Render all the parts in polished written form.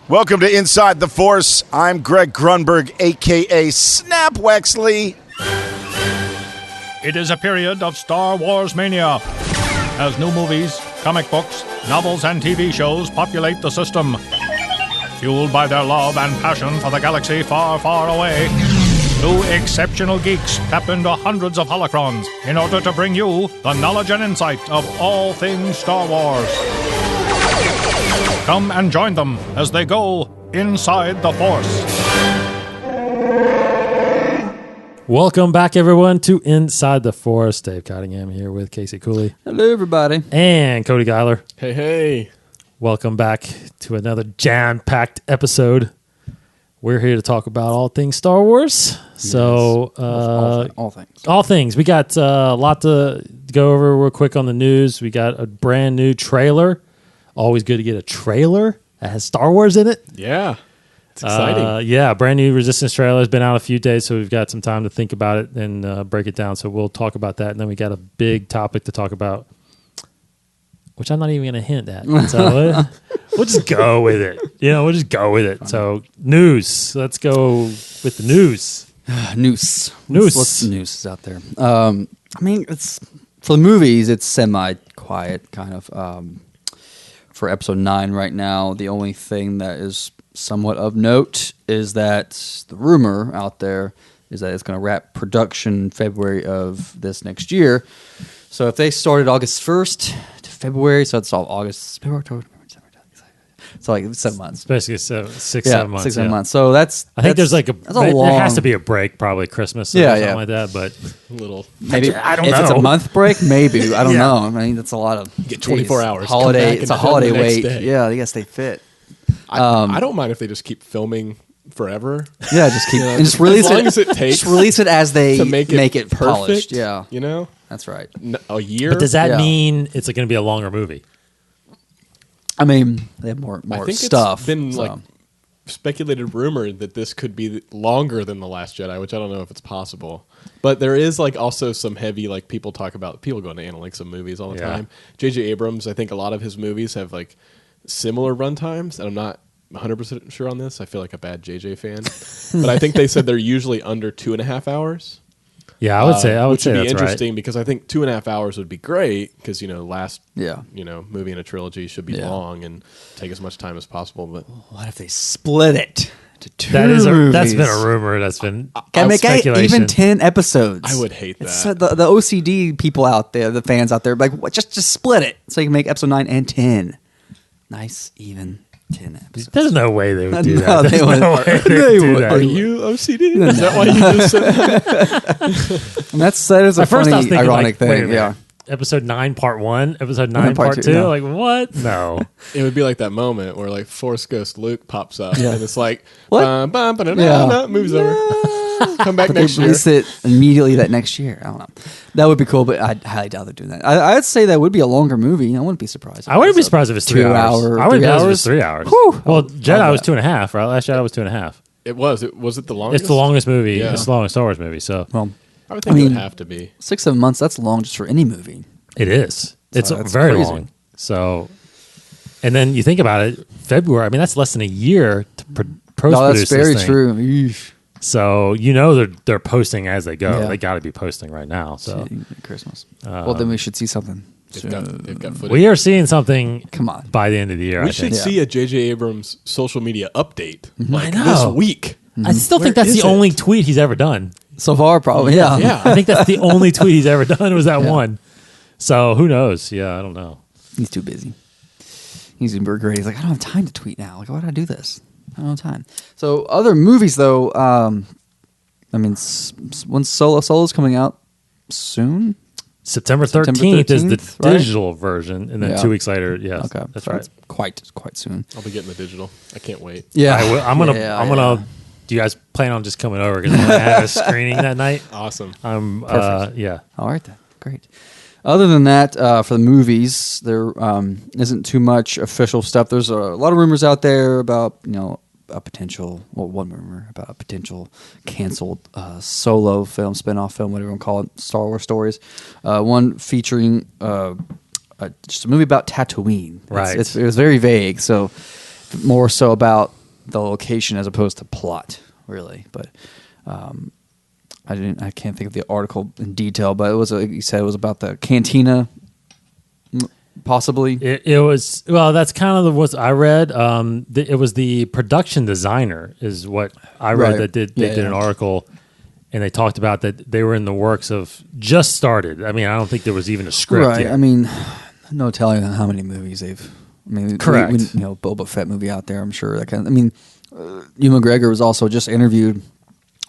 Welcome to Inside the Force. I'm Greg Grunberg, a.k.a. Snap Wexley. It is a period of Star Wars mania, as new movies, comic books, novels, and TV shows populate the system. Fueled by their love and passion for the galaxy far, far away, two exceptional geeks tap into hundreds of holocrons in order to bring you the knowledge and insight of all things Star Wars. Come and join them as they go inside the Force. Welcome back, everyone, to Inside the Force. Dave Cottingham here with Casey Cooley. Hello, everybody. And Cody Geiler. Hey, hey. Welcome back to another jam-packed episode. We're here to talk about all things Star Wars. So, all things. We got a lot to go over real quick on the news. We got a brand new trailer. Always good to get a trailer that has Star Wars in it. Yeah. It's exciting. Brand new Resistance trailer has been out a few days, so we've got some time to think about it and break it down. So we'll talk about that. And then we got a big topic to talk about, which I'm not even going to hint at. So we'll just go with it. We'll just go with it. So news. Let's go with the news. Noose. What's the news out there? It's for the movies, it's semi-quiet, kind of. For episode 9 right now, the only thing that is somewhat of note is that the rumor out there is that it's going to wrap production February of this next year. So if they started August 1st to February, so it's all August, February, October, December. So like 7 months. Basically 7 months. 6 months. So I think there's like there has to be a break, probably Christmas or something like that. But maybe I don't know. If it's a month break, maybe. I don't know. I mean, that's a lot of you get 24 hours. Holiday. It's a holiday wait. Yeah, I guess they fit. I don't mind if they just keep filming forever. Yeah, just keep and just release as long as it takes. Just release it as they to make it perfect, polished. Yeah, that's right. A year. But does that mean it's going to be a longer movie? I mean, they have more I think stuff. It's been speculated rumor that this could be longer than The Last Jedi, which I don't know if it's possible. But there is also some heavy people go into analytics of movies all the time. J.J. Abrams, I think a lot of his movies have similar runtimes, and I'm not 100% sure on this. I feel like a bad JJ fan, but I think they said they're usually under 2.5 hours. Yeah, I would say which would be that's interesting right. because I think 2.5 hours would be great because last movie in a trilogy should be long and take as much time as possible. But what if they split it to two movies? That's been a rumor. That's been can make speculation. Even 10 episodes. I would hate that. The OCD people out there, the fans out there, just split it so you can make episode 9 and 10. Nice, even 10 episodes. There's no way they would do that. No, they would. Are you OCD? Is that why you just said that? And that is a funny, ironic thing. Yeah. Episode 9, part 1. Episode 9, part 2. No. What? No. It would be like that moment where Force Ghost Luke pops up and it's what? Moves over. Come back next year. Release it immediately that next year. I don't know. That would be cool, but I highly doubt they're doing that. I'd say that would be a longer movie. I wouldn't be surprised. I wouldn't be surprised if it's 3 hours. I wouldn't be surprised if it's 3 hours. Whew. Well, Jedi was 2.5, right? Last Jedi was 2.5. It was. Was it the longest? It's the longest movie. Yeah. It's the longest Star Wars movie. So, I would think it would have to be 6-7 months. That's long just for any movie. It is. It's that's very crazy. long. So, and then you think about it, February. I mean, that's less than a year to post-produce. That's very this thing. true. Eesh. So they're posting as they go. Yeah. They got to be posting right now. So Christmas. Well, then we should see something. They've got footage. We are seeing something. Come on, by the end of the year. We should see a J.J. Abrams social media update I know. This week. I still think that's the only tweet he's ever done so far. Probably, yeah. I think that's the only tweet he's ever done was that one. So who knows? Yeah, I don't know. He's too busy. He's in great. He's like, I don't have time to tweet now. Why do I do this? I don't have time. So other movies though. When Solo's coming out soon. September 13th is the right? digital version, and then 2 weeks later, yes, okay, that's right. It's quite soon. I'll be getting the digital. I can't wait. Yeah, I'm gonna. Do you guys plan on just coming over? Because I'm gonna have a screening that night. Awesome. Perfect. Yeah. All right then. Great. Other than that, for the movies, there isn't too much official stuff. There's a lot of rumors out there about one rumor about a potential canceled solo film, spinoff film, whatever you want to call it, Star Wars stories. One featuring just a movie about Tatooine. Right. It was very vague. So more so about the location as opposed to plot, really. But I can't think of the article in detail, but it was you said it was about the cantina, possibly. It was, well, that's kind of what I read. It was the production designer is what I read that did an article, and they talked about that they were in the works of just started. I mean, I don't think there was even a script yet. I mean, no telling how many movies they've. I mean, correct. Boba Fett movie out there. I'm sure that kind of. I mean, Ewan McGregor was also just interviewed.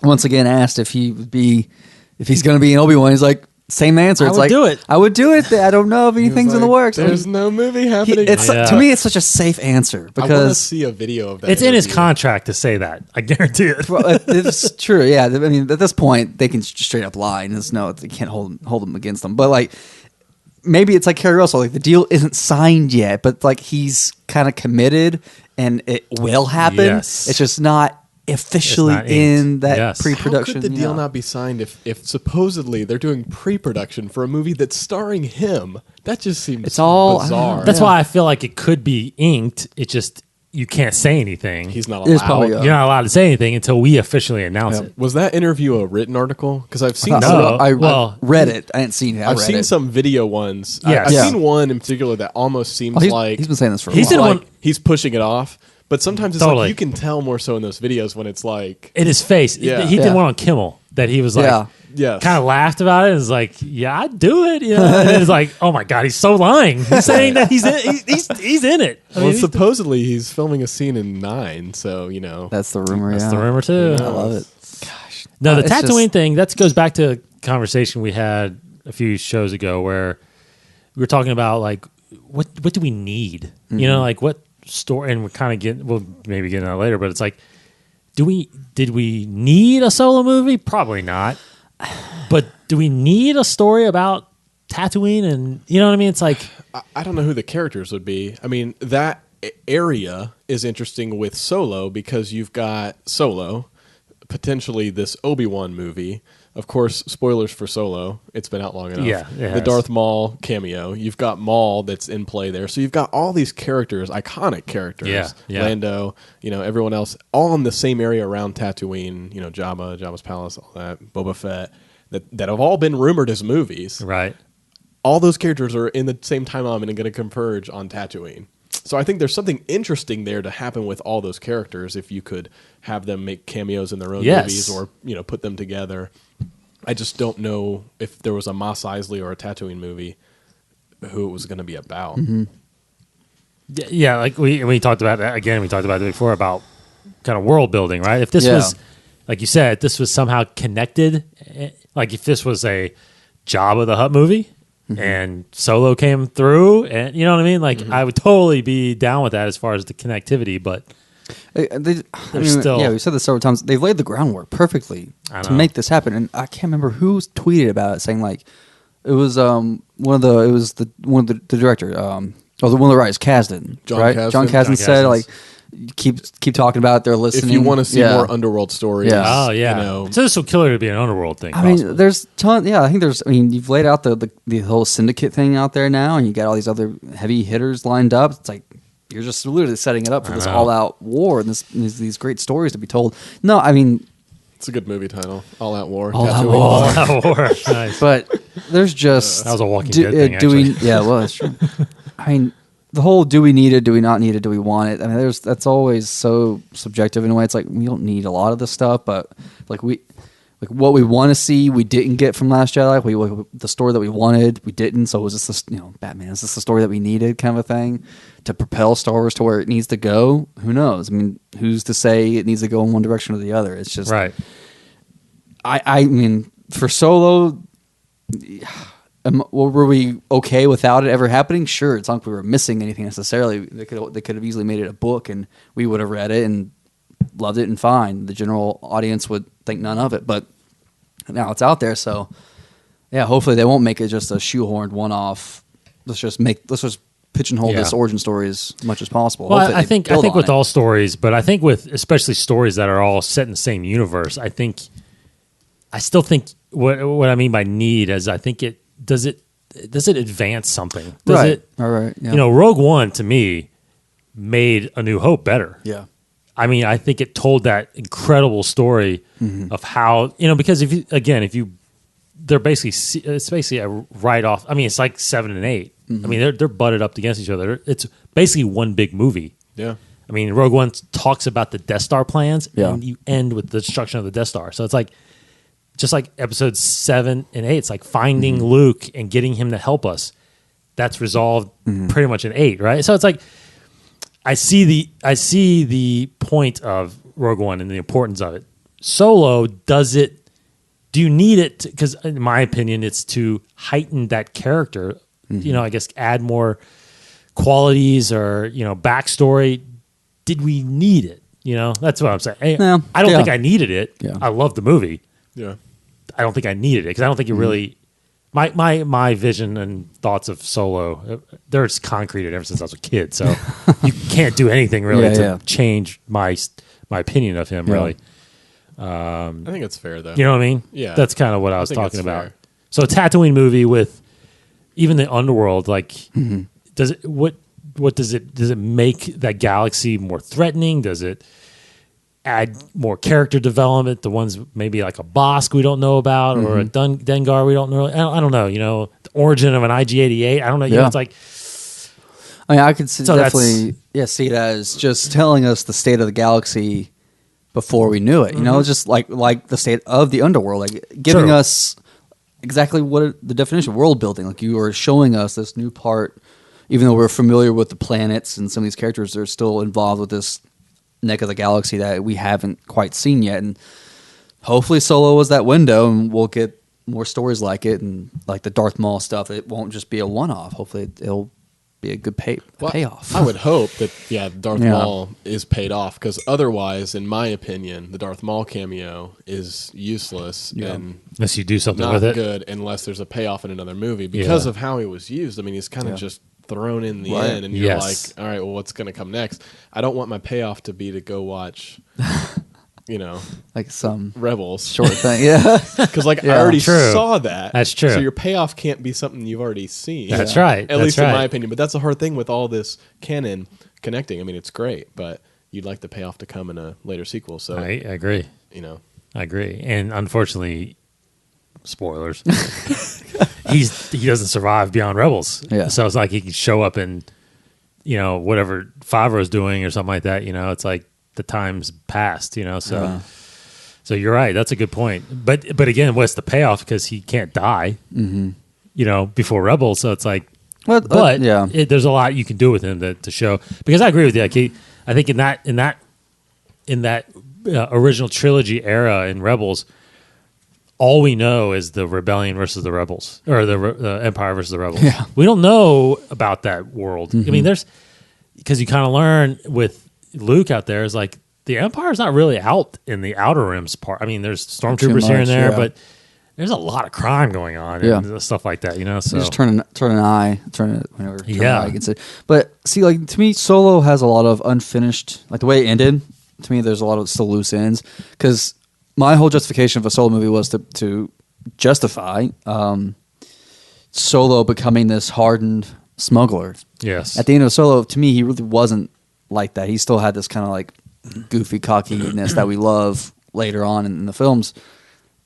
Once again, asked if he's going to be in Obi-Wan. He's like, same answer. It's do it. I would do it. I don't know if anything's in the works. There's no movie happening. To me, it's such a safe answer because I want to see a video of that. It's in his contract to say that. I guarantee it. Well, it's true. Yeah. I mean, at this point, they can straight up lie and just know they can't hold them against them. But like, maybe it's like Kerry Russell. Like the deal isn't signed yet, but like he's kind of committed and it will happen. Yes. It's just not officially in that pre-production. How could the deal not be signed if supposedly they're doing pre-production for a movie that's starring him? That just seems bizarre. That's why I feel like it could be inked. It just you can't say anything. He's not allowed. You're not allowed to say anything until we officially announce it. Was that interview a written article? Because I've seen I read it. I didn't see it. I've seen some video ones. Yes. I've seen one in particular that almost seems like he's been saying this for a while. He's pushing it off. But sometimes it's like you can tell more so in those videos when it's like in his face. Yeah. He did one on Kimmel that he was like, kind of laughed about it. And was like, yeah, I'd do it. You know? And it's like, oh my god, he's so lying. He's saying that he's in it. Well, supposedly he's filming a scene in 9. So that's the rumor. That's the rumor too. I love it. Gosh, no, the Tatooine thing that goes back to a conversation we had a few shows ago where we were talking about like what do we need? Mm-hmm. Like what story, and we're kind of we'll maybe get into that later, but it's like, did we need a solo movie? Probably not. But do we need a story about Tatooine? And you know what I mean? It's like, I don't know who the characters would be. I mean, that area is interesting with Solo because you've got Solo, potentially this Obi-Wan movie. Of course, spoilers for Solo. It's been out long enough. Yeah, the Darth Maul cameo. You've got Maul that's in play there. So you've got all these characters, iconic characters. Yeah. Lando, everyone else, all in the same area around Tatooine. Jabba's palace, all that. Boba Fett, that have all been rumored as movies. Right. All those characters are in the same timeline and going to converge on Tatooine. So I think there's something interesting there to happen with all those characters if you could have them make cameos in their own movies or put them together. I just don't know if there was a Mos Eisley or a Tatooine movie who it was going to be about. Mm-hmm. Yeah, like we talked about that again. We talked about it before about kind of world building, right? If this was, like you said, this was somehow connected, like if this was a Jabba the Hutt movie. Mm-hmm. And Solo came through, and you know what I mean. Like I would totally be down with that as far as the connectivity, but we've said this several times. They've laid the groundwork perfectly to make this happen, and I can't remember who tweeted about it, saying like it was one of the director, one of the writers, Kasdan, right? John Kasdan said like. Keep talking about it. They're listening. If you want to see more underworld stories, so this will kill it to be an underworld thing. I mean, there's ton. Yeah, I think there's. I mean, you've laid out the whole syndicate thing out there now, and you got all these other heavy hitters lined up. It's like you're just literally setting it up for this all-out war and these great stories to be told. No, I mean, it's a good movie title, All Out War. All Out War. Nice. But there's just that was a Walking Dead thing. Actually. Well, that's true. I mean. The whole do we need it, do we not need it, do we want it? I mean, that's always so subjective in a way. It's like we don't need a lot of this stuff, but like what we want to see, we didn't get from Last Jedi. The story that we wanted, we didn't. So was this Batman? Is this the story that we needed, kind of a thing, to propel Star Wars to where it needs to go? Who knows? I mean, who's to say it needs to go in one direction or the other? It's just right. I mean, for Solo. Were we okay without it ever happening? Sure, it's not like we were missing anything necessarily. They could have easily made it a book, and we would have read it and loved it and fine. The general audience would think none of it, but now it's out there. So, yeah, hopefully they won't make it just a shoehorned one-off. Let's just pigeonhole this origin story as much as possible. Well, I think with all stories, but I think with especially stories that are all set in the same universe, I still think what I mean by need is I think it. Does it advance something? Does it? All right. Yeah. Rogue One to me made A New Hope better. Yeah. I mean, I think it told that incredible story of how, because they're basically, it's basically a write-off. I mean, it's like 7 and 8. I mean, they're butted up against each other. It's basically one big movie. Yeah. I mean, Rogue One talks about the Death Star plans, Yeah. and you end with the destruction of the Death Star. So it's like, just like episodes 7 and 8, it's like finding Luke and getting him to help us. That's resolved pretty much in 8, right? So it's like, I see the point of Rogue One and the importance of it. Solo, do you need it? Because in my opinion, it's to heighten that character. I guess add more qualities or backstory. Did we need it? That's what I'm saying. Hey, No, I don't think I needed it. Yeah. I love the movie. Yeah. I don't think I needed it because I don't think it really. My vision and thoughts of Solo, they're just concreted ever since I was a kid. So you can't do anything really to change my opinion of him. Really, I think it's fair though. you know what I mean? Yeah. That's kind of what I was think talking it's about. fair. So a Tatooine movie with even the underworld, like, does it does it make that galaxy more threatening? Does it add more character development? The ones maybe like a Bosk we don't know about, or a Dengar we don't know. I don't know. The origin of an IG-88. I don't know. It's like, I mean, I could see, So definitely see it as just telling us the state of the galaxy before we knew it. Just like the state of the underworld, like giving us exactly what the definition of world building. Like you are showing us this new part, even though we're familiar with the planets and some of these characters are still involved with this neck of the galaxy that we haven't quite seen yet. And hopefully Solo was that window, and we'll get more stories like it, and like the Darth Maul stuff. It won't just be a one-off. Hopefully it'll be a good payoff. I would hope that Darth Maul is paid off, because otherwise, in my opinion, the Darth Maul cameo is useless and unless you do something not with it. good unless there's a payoff in another movie because of how he was used. I mean, he's kind of just thrown in the end, and you're like, all right, well, what's going to come next? I don't want my payoff to be to go watch, like some Rebels short thing. Yeah. Because I already saw that. That's true. So your payoff can't be something you've already seen. That's right. At least in my opinion. But that's the hard thing with all this canon connecting. I mean, it's great, but you'd like the payoff to come in a later sequel. So I agree. I agree. And unfortunately, spoilers. He doesn't survive beyond Rebels. Yeah. So it's like he can show up in, whatever Favreau's doing or something like that. It's like the time's passed. So so you're right. That's a good point. But again, what's the payoff? Because he can't die. Before Rebels. So it's like, there's a lot you can do with him to show. Because I agree with you. Like I think in that original trilogy era in Rebels, all we know is the rebellion versus the rebels, or the Empire versus the rebels. Yeah. We don't know about that world. I mean, because you kind of learn with Luke out there is like the Empire's not really out in the Outer Rims part. I mean, there's stormtroopers here and there, but there's a lot of crime going on and stuff like that. So you just turn an eye against it. But see, like to me, Solo has a lot of unfinished, like the way it ended. To me, there's a lot of still loose ends, because my whole justification of a Solo movie was to justify Solo becoming this hardened smuggler. Yes. At the end of Solo, to me, he really wasn't like that. He still had this kind of like goofy cockiness that we love later on in the films.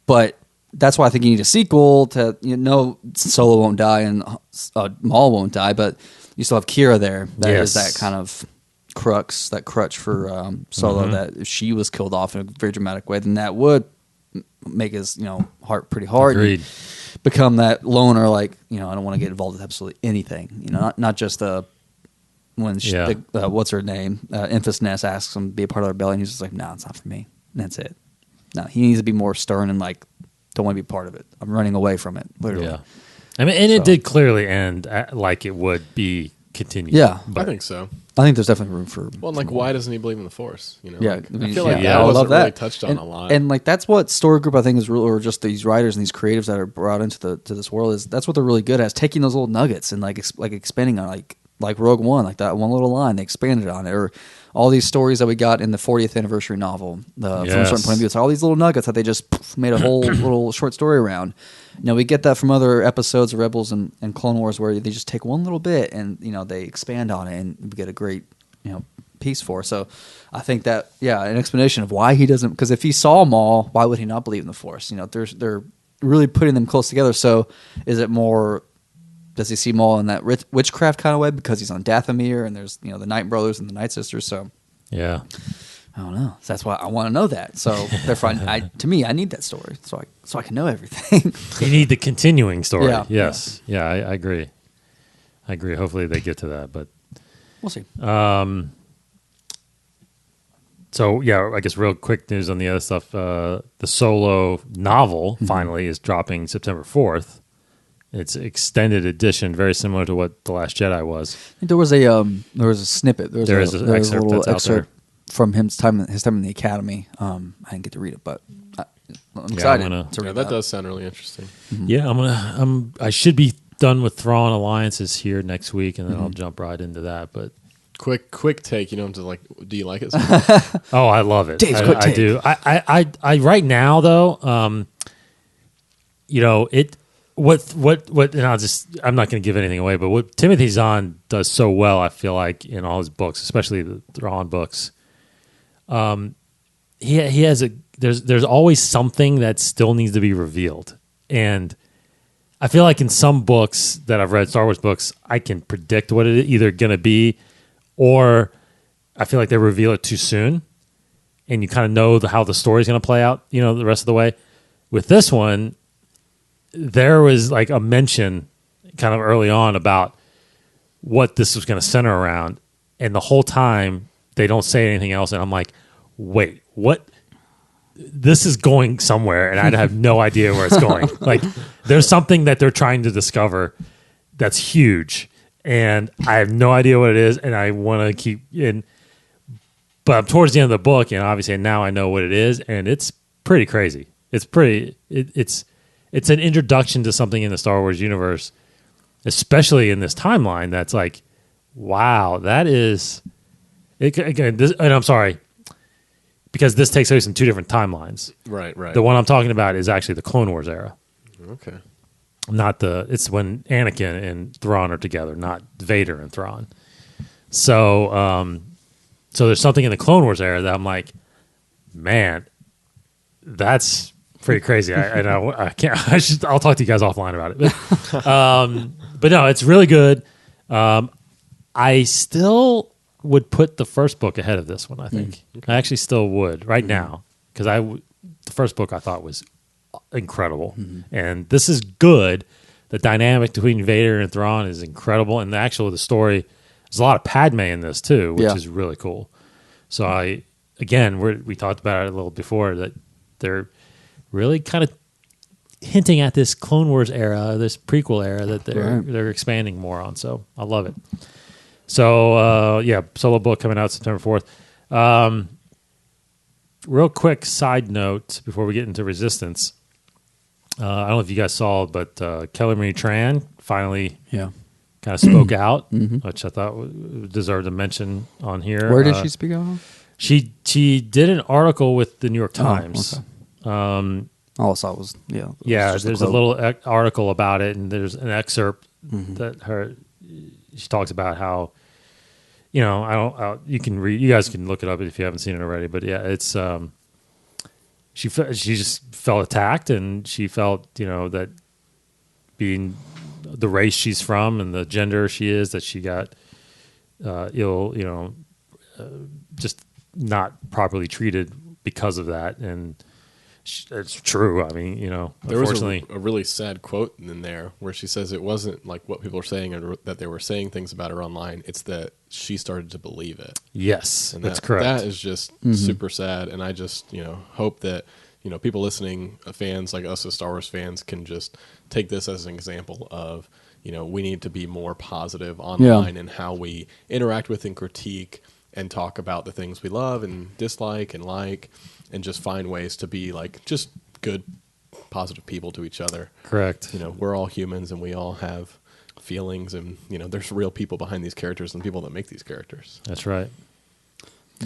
But that's why I think you need a sequel to, Solo won't die and Maul won't die, but you still have Kira there. That is that kind of crutch for Solo, that if she was killed off in a very dramatic way, then that would make his heart pretty hard. Agreed. Become that loner, like I don't want to get involved with absolutely anything. Not just when what's her name, Emphas Nest asks him to be a part of the rebellion, he's just like, no, it's not for me. And that's it. No, he needs to be more stern and like, don't want to be part of it. I'm running away from it, literally. Yeah. I mean, and it did clearly end like it would be continued. Yeah, I think so. I think there's definitely room for. Well, like, why doesn't he believe in the Force? I feel like that I wasn't love that. really touched on a lot. And like that's what Story Group I think is really, or just these writers and these creatives that are brought into to this world, is that's what they're really good at, is taking those little nuggets and like expanding on like Rogue One, like that one little line they expanded on it, or all these stories that we got in the 40th anniversary novel from a certain point of view. It's all these little nuggets that they just made a whole little short story around. We get that from other episodes of Rebels and Clone Wars, where they just take one little bit and they expand on it, and we get a great piece for. So I think that an explanation of why he doesn't, because if he saw Maul, why would he not believe in the Force? They're really putting them close together. So is it more, does he see Maul in that witchcraft kind of way because he's on Dathomir and there's the Night Brothers and the Night Sisters? So yeah, I don't know. So that's why I want to know that. So therefore, to me, I need that story so I can know everything. You need the continuing story. Yeah. Yes. Yeah, I agree. Hopefully they get to that, but We'll see. So yeah, I guess real quick news on the other stuff. The Solo novel finally is dropping September 4th. It's extended edition, very similar to what The Last Jedi was. There was a snippet. There was an a excerpt little that's out there. excerpt from his time in the Academy. I didn't get to read it, but I'm excited to read that does sound really interesting. Yeah, I should be done with Thrawn Alliances here next week, and then I'll jump right into that. But quick take. You know, to do you like it? Oh, I love it. Dave's quick take. I do. I right now though, it. What and I'm not going to give anything away, but what Timothy Zahn does so well, I feel like, in all his books, especially the Thrawn books, he has there's always something that still needs to be revealed. And I feel like in some books that I've read, Star Wars books, I can predict what it is either going to be, or I feel like they reveal it too soon and you kind of know how the story's going to play out, the rest of the way. With this one, there was like a mention kind of early on about what this was going to center around. And the whole time they don't say anything else. And I'm like, wait, what? This is going somewhere. And I have no idea where it's going. Like there's something that they're trying to discover that's huge. And I have no idea what it is. And I want to keep in, but I'm towards the end of the book. And obviously now I know what it is. And it's pretty crazy. It's an introduction to something in the Star Wars universe, especially in this timeline. That's like, wow, that is. And I'm sorry, because this takes place in two different timelines. Right. The one I'm talking about is actually the Clone Wars era. Okay. It's when Anakin and Thrawn are together, not Vader and Thrawn. So there's something in the Clone Wars era that I'm like, man, that's pretty crazy. I know I can't. I'll talk to you guys offline about it. But no, it's really good. I still would put the first book ahead of this one. I think I actually still would right now because the first book I thought was incredible, and this is good. The dynamic between Vader and Thrawn is incredible, and the story. There's a lot of Padme in this too, which is really cool. So we talked about it a little before that they're really kind of hinting at this Clone Wars era, this prequel era that they're expanding more on. So I love it. So solo book coming out September 4th. Real quick side note before we get into Resistance. I don't know if you guys saw, but Kelly Marie Tran finally kind of spoke out, which I thought deserved a mention on here. Where did she speak out? She did an article with the New York Times. Okay. All I saw was there's a little article about it, and there's an excerpt that she talks about how you can read, you guys can look it up if you haven't seen it already, but it's she just felt attacked, and she felt that being the race she's from and the gender she is, that she got just not properly treated because of that. And it's true. I mean, there was unfortunately, a really sad quote in there where she says it wasn't like what people were saying or that they were saying things about her online. It's that she started to believe it. Yes, and that's correct. That is just super sad. And I just, hope that, people listening, fans like us as Star Wars fans, can just take this as an example of, we need to be more positive online in how we interact with and critique and talk about the things we love and dislike and like, and just find ways to be like just good, positive people to each other. Correct. We're all humans and we all have feelings, and there's real people behind these characters and people that make these characters. That's right.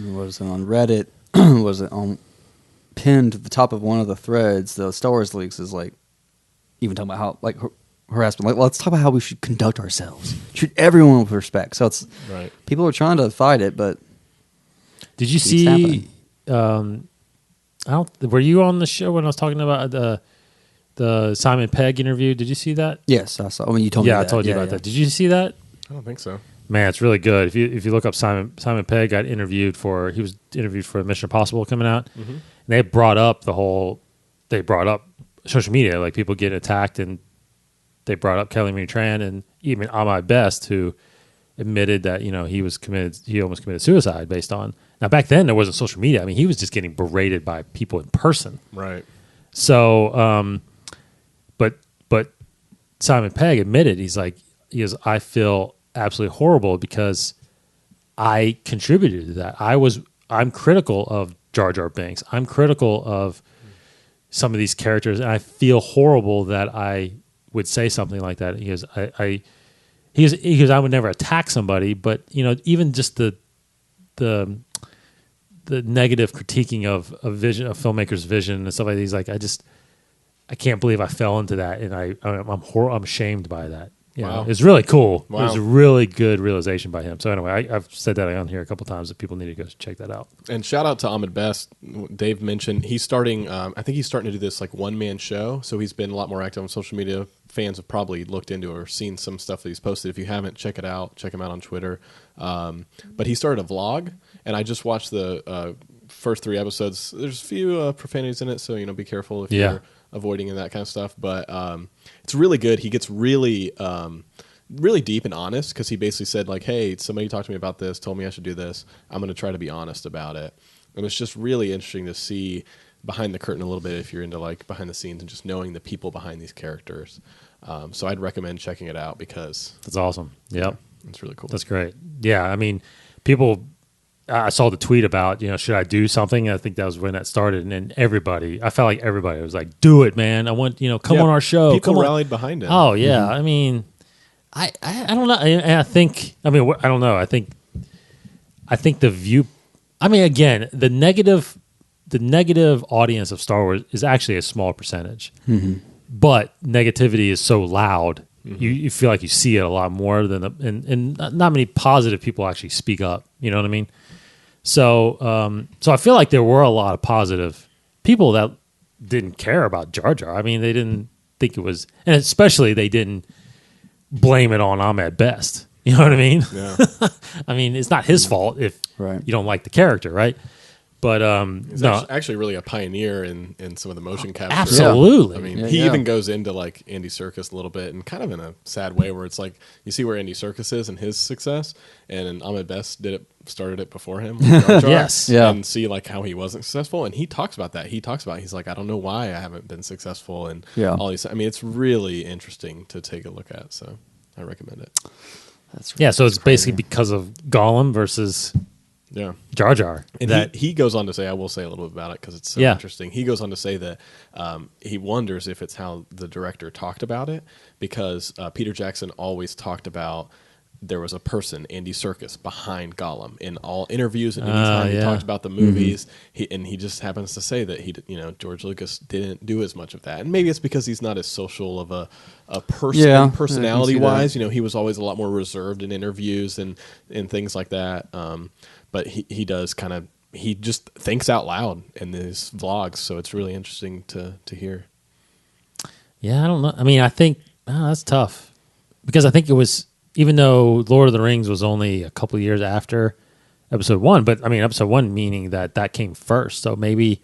Was it on Reddit? Was it on pinned to the top of one of the threads? The Star Wars leaks is like even talking about how like harassment. Like, let's talk about how we should conduct ourselves. Treat everyone with respect. So it's people are trying to fight it, but did you see? Were you on the show when I was talking about the Simon Pegg interview? Did you see that? Yes, I saw. I mean, you told me. Yeah, I told you about that. Did you see that? I don't think so. Man, it's really good. If you look up Simon Pegg, he was interviewed for Mission Impossible coming out. Mm-hmm. And they brought up social media, like people getting attacked, and they brought up Kelly Marie Tran and even Ahmed Best, who admitted that he almost committed suicide based on. Now back then there wasn't social media. I mean, he was just getting berated by people in person. Right. So, but Simon Pegg admitted he goes, I feel absolutely horrible because I contributed to that. I'm critical of Jar Jar Binks. I'm critical of some of these characters, and I feel horrible that I would say something like that. He goes, I would never attack somebody, but even just the negative critiquing of a filmmaker's vision and stuff like that. He's like, I can't believe I fell into that, and I'm ashamed by that. Wow. It's really cool. Wow. It was a really good realization by him. So anyway, I've said that on here a couple times that people need to go check that out. And shout out to Ahmed Best. Dave mentioned he's starting. I think he's starting to do this like one-man show. So he's been a lot more active on social media. Fans have probably looked into or seen some stuff that he's posted. If you haven't, check it out. Check him out on Twitter. But he started a vlog, and I just watched the first 3 episodes. There's a few profanities in it, so be careful if you're avoiding that kind of stuff. But it's really good. He gets really deep and honest because he basically said like, hey, somebody talked to me about this, told me I should do this. I'm going to try to be honest about it. And it's just really interesting to see behind the curtain a little bit if you're into like behind the scenes and just knowing the people behind these characters. So I'd recommend checking it out because that's awesome. Yep. It's really cool. That's great. Yeah. I mean, people, I saw the tweet about, should I do something? I think that was when that started. And then I felt like everybody was like, do it, man. I want, come on our show. People rallied behind it. Oh, yeah. Mm-hmm. I mean, I don't know. I don't know. I think the view, again, the negative audience of Star Wars is actually a small percentage. Mm-hmm. But negativity is so loud. Mm-hmm. You feel like you see it a lot more than and not many positive people actually speak up. You know what I mean? So I feel like there were a lot of positive people that didn't care about Jar Jar. I mean, they didn't think it was, and especially they didn't blame it on Ahmed Best. You know what I mean? Yeah. I mean, it's not his fault if you don't like the character, right? But he's actually really a pioneer in some of the motion capture. Absolutely. I mean, he even goes into like Andy Serkis a little bit, and kind of in a sad way, where it's like you see where Andy Serkis is and his success, and Ahmed Best started it before him. Jar Jar, yes, and see like how he wasn't successful, and he talks about that. He's like, I don't know why I haven't been successful, and all these. I mean, it's really interesting to take a look at. So I recommend it. So it's basically because of Gollum versus. Yeah, Jar Jar. And he goes on to say, I will say a little bit about it because it's so interesting. He goes on to say that he wonders if it's how the director talked about it because Peter Jackson always talked about there was a person, Andy Serkis, behind Gollum in all interviews and anytime he talked about the movies. Mm-hmm. He just happens to say that George Lucas didn't do as much of that, and maybe it's because he's not as social of a person personality wise. He was always a lot more reserved in interviews and things like that. But he does he just thinks out loud in his vlogs, so it's really interesting to hear. Yeah, I don't know. I mean, I think that's tough because I think it was, even though Lord of the Rings was only a couple of years after Episode 1, but I mean, Episode 1 meaning that came first, so maybe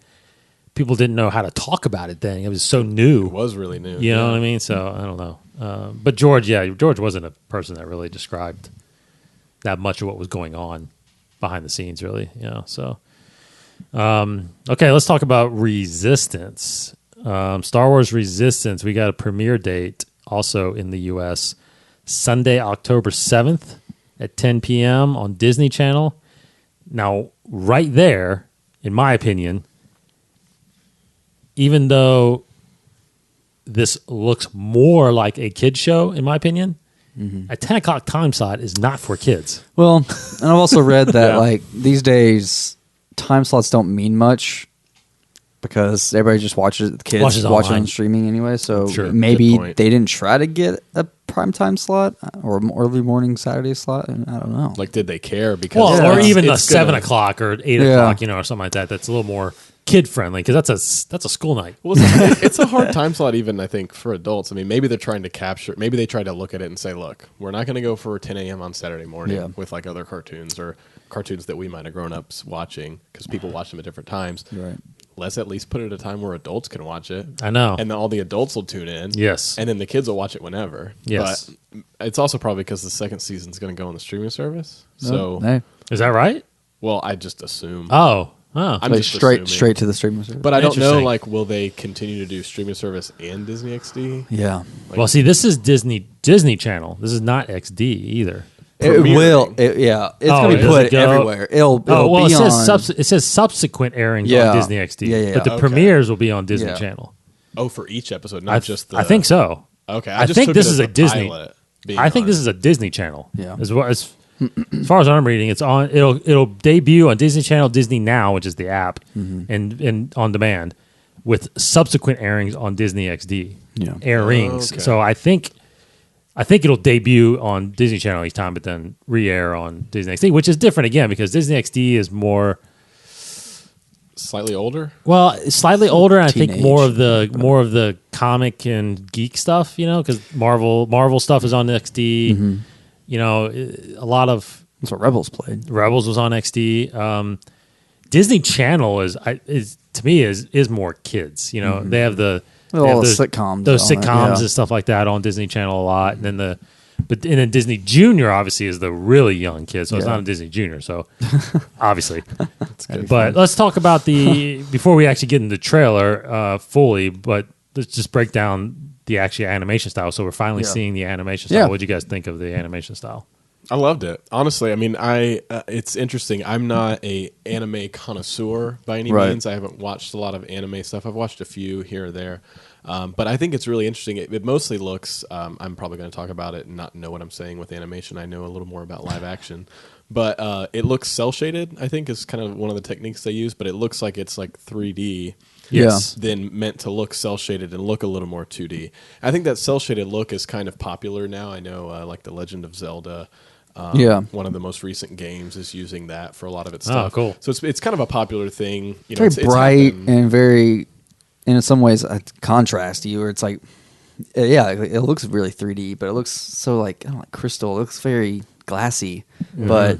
people didn't know how to talk about it then. It was so new. It was really new. You know what I mean? So I don't know. But George wasn't a person that really described that much of what was going on behind the scenes, really. So okay, let's talk about Resistance. Star Wars Resistance, we got a premiere date also in the U.S. Sunday, October 7th at 10 p.m. on Disney Channel. Now, right there, in my opinion, even though this looks more like a kid's show, in my opinion, a 10 o'clock time slot is not for kids. Well, and I've also read that like these days, time slots don't mean much because everybody just watches the kids watch it on streaming anyway. So maybe they didn't try to get a primetime slot or early morning Saturday slot. And I don't know. Like, did they care? Because or even the 7 o'clock or 8 o'clock, or something like that. That's a little more kid friendly because that's a school night. Well, it's a hard time slot, even I think for adults. I mean, maybe they're trying to capture. Maybe they try to look at it and say, "Look, we're not going to go for 10 a.m. on Saturday morning with like other cartoons or cartoons that we might have grown up watching because people watch them at different times. Right. Let's at least put it at a time where adults can watch it. I know, and then all the adults will tune in. Yes, and then the kids will watch it whenever. Yes, but it's also probably because the second season is going to go on the streaming service. So is that right? Well, I just assume. I'm just straight to the streaming service. But I don't know, like, will they continue to do streaming service and Disney XD? Yeah. Like, well, see, this is Disney Channel. This is not XD either. It will. It's going to be put everywhere. It'll be it says subsequent airings on Disney XD. But the premieres will be on Disney Channel. Oh, for each episode, not just the... I think so. Okay. I think this is a Disney... I think this is a Disney Channel. Yeah. As far as I'm reading, it's on. It'll debut on Disney Channel, Disney Now, which is the app, and on demand, with subsequent airings on Disney XD. Yeah, airings. Okay. So I think it'll debut on Disney Channel each time, but then re-air on Disney XD, which is different again because Disney XD is more slightly older. Well, slightly older, and I think Teenage. more of the comic and geek stuff. Because Marvel stuff is on XD. A lot of... That's what Rebels played. Rebels was on XD. Disney Channel is to me is more kids. They have the sitcoms, those sitcoms and stuff like that on Disney Channel a lot, and then then Disney Junior obviously is the really young kids, so it's not a Disney Junior. So obviously, but let's talk about before we actually get into the trailer fully. But let's just break down the actual animation style. So we're finally seeing the animation style. What did you guys think of the animation style? I loved it. Honestly, I mean, it's interesting. I'm not a anime connoisseur by any means. I haven't watched a lot of anime stuff. I've watched a few here or there. But I think it's really interesting. It mostly looks, I'm probably going to talk about it and not know what I'm saying with animation. I know a little more about live action. But it looks cel-shaded, I think, is kind of one of the techniques they use. But it looks like it's like 3D. Yes. Then meant to look cel-shaded and look a little more 2D. I think that cel-shaded look is kind of popular now. I know like The Legend of Zelda, one of the most recent games is using that for a lot of its stuff. Oh, cool. So it's kind of a popular thing. Very bright and very, and in some ways, a contrast to you, where it's like, it looks really 3D, but it looks so like, I don't know, like crystal. It looks very glassy, but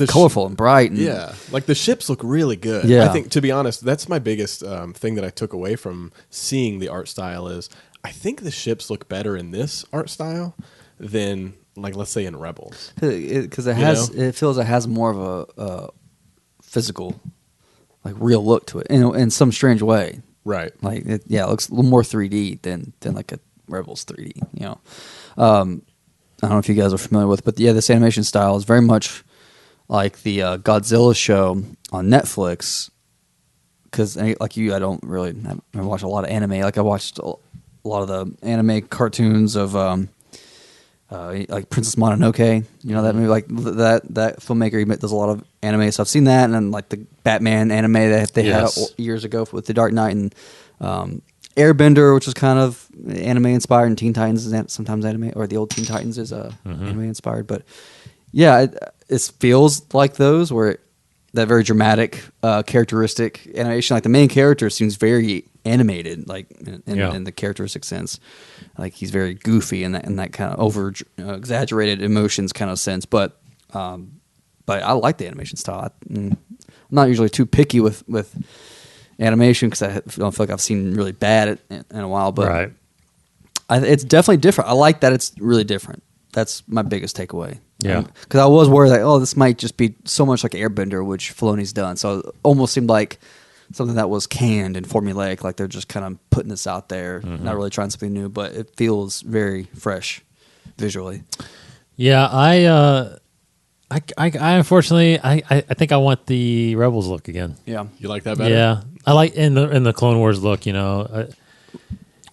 colorful and bright. And, like the ships look really good. Yeah. I think, to be honest, that's my biggest thing that I took away from seeing the art style is I think the ships look better in this art style than, like, let's say in Rebels. Because it feels it has more of a physical, like real look to it in some strange way. Right. Like, it looks a little more 3D than like a Rebels 3D, I don't know if you guys are familiar with, but this animation style is very much like the Godzilla show on Netflix. Because like you, I don't really watch a lot of anime. Like I watched a lot of the anime cartoons of like Princess Mononoke. That movie, like that filmmaker, he does a lot of anime. So I've seen that, and then like the Batman anime that they had years ago with the Dark Knight and Airbender, which was kind of anime inspired, and Teen Titans is sometimes anime, or the old Teen Titans is anime inspired. But it feels like those where that very dramatic, characteristic animation. Like the main character seems very animated, like in the characteristic sense. Like he's very goofy in that kind of over exaggerated emotions kind of sense. But I like the animation style. I'm not usually too picky with animation because I don't feel like I've seen really bad in a while, but it's definitely different. I like that it's really different. That's my biggest takeaway. Yeah, because I was worried like, this might just be so much like Airbender, which Filoni's done. So it almost seemed like something that was canned and formulaic, like they're just kind of putting this out there, not really trying something new. But it feels very fresh visually. Yeah, I unfortunately, I think I want the Rebels look again. Yeah, you like that better? Yeah, I like in the Clone Wars look.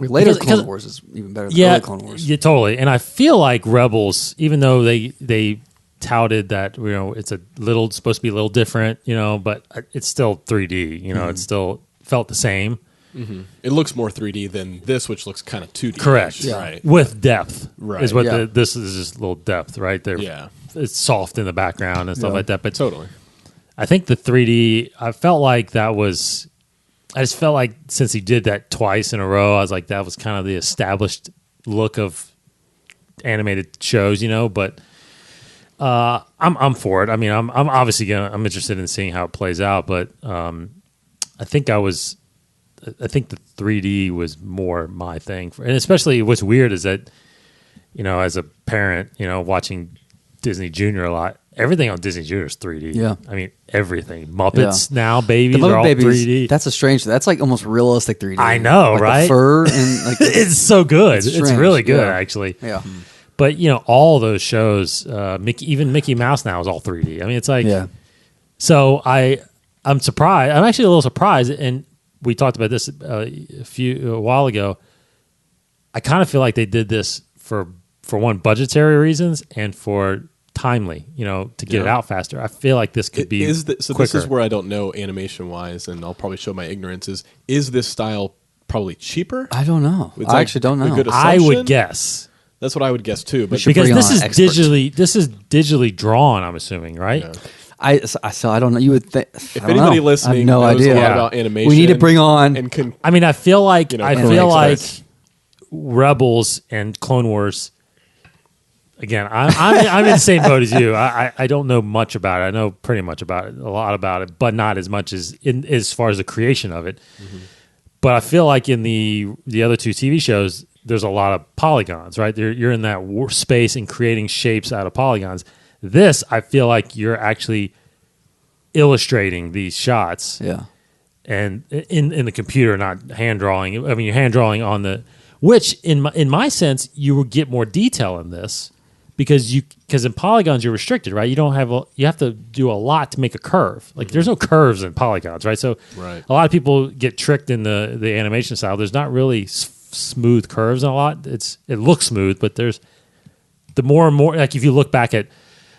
Later Clone Wars is even better than early Clone Wars. Yeah, totally. And I feel like Rebels, even though they touted that it's supposed to be a little different, but it's still 3D. It still felt the same. Mm-hmm. It looks more 3D than this, which looks kind of 2D. Correct. Yeah. Right. With depth. Right. Is what this is, just a little depth, right? It's soft in the background and stuff like that. But totally. I think the 3D, I just felt like since he did that twice in a row, I was like, that was kind of the established look of animated shows, but I'm for it. I mean, I'm obviously I'm interested in seeing how it plays out, but I think the 3D was more my thing, and especially what's weird is that as a parent, watching Disney Junior a lot, everything on Disney Junior is 3D. Yeah, I mean everything. Muppets now, babies are all babies, 3D. That's a strange. That's like almost realistic 3D. I know, like right? The fur and like it's so good. It's really good, actually. Yeah. But all those shows, even Mickey Mouse now is all 3D. I mean, it's like, so I'm surprised. I'm actually a little surprised, and we talked about this a while ago. I kind of feel like they did this for one, budgetary reasons, and for timely, to get it out faster. I feel like this could be quicker. This is where I don't know animation wise, and I'll probably show my ignorance. Is this style probably cheaper? I don't know. I actually don't know. I would guess. That's what I would guess too. But because this is digitally drawn, I'm assuming, right? Yeah. I don't know. You would think. If anybody listening knows a lot about animation, we need to bring on. I mean, I feel like Rebels and Clone Wars. Again, I'm in the same boat as you. I don't know much about it. I know pretty much about it, a lot about it, but not as much as far as the creation of it. Mm-hmm. But I feel like in the other two TV shows, there's a lot of polygons, right? You're in that space and creating shapes out of polygons. This, I feel like you're actually illustrating these shots. Yeah. And in the computer, not hand drawing. I mean, you're hand drawing on which in my sense, you will get more detail in this because in polygons you're restricted, right? You have to do a lot to make a curve. Like there's no curves in polygons, right? So a lot of people get tricked in the animation style. There's not really smooth curves in a lot. It looks smooth, but there's the more and more, like if you look back at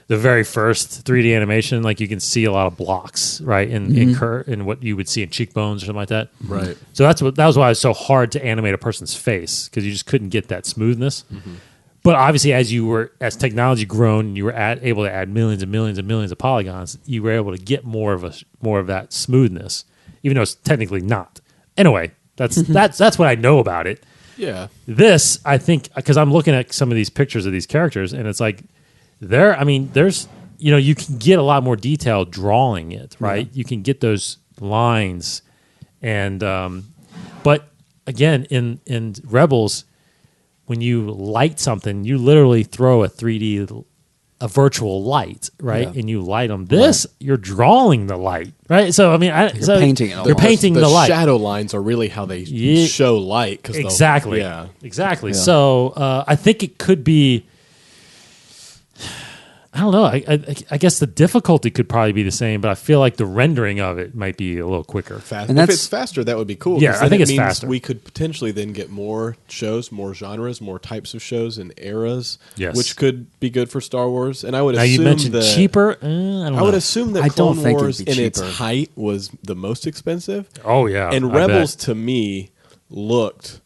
the very first 3D animation, like you can see a lot of blocks, right, in what you would see in cheekbones or something like that. Right. So that was why it was so hard to animate a person's face, because you just couldn't get that smoothness. Mm-hmm. But obviously, as technology grown, you were able to add millions and millions and millions of polygons. You were able to get more of that smoothness, even though it's technically not. Anyway, that's what I know about it. Yeah. This, I think, because I'm looking at some of these pictures of these characters, and it's like there's you can get a lot more detail drawing it, right? Yeah. You can get those lines, and but again, in Rebels, when you light something, you literally throw a virtual light, right? Yeah. And you light them. This, you're drawing the light, right? So I mean, you're painting it. You're painting the light. Shadow lines are really how they show light. Exactly. Exactly. Yeah. So I think it could be. I don't know. I guess the difficulty could probably be the same, but I feel like the rendering of it might be a little quicker. And if it's faster, that would be cool. Yeah, I think it's faster. We could potentially then get more shows, more genres, more types of shows and eras, which could be good for Star Wars. And I would assume you mentioned cheaper. I would assume that Clone Wars in its height was the most expensive. Oh yeah, and Rebels to me looked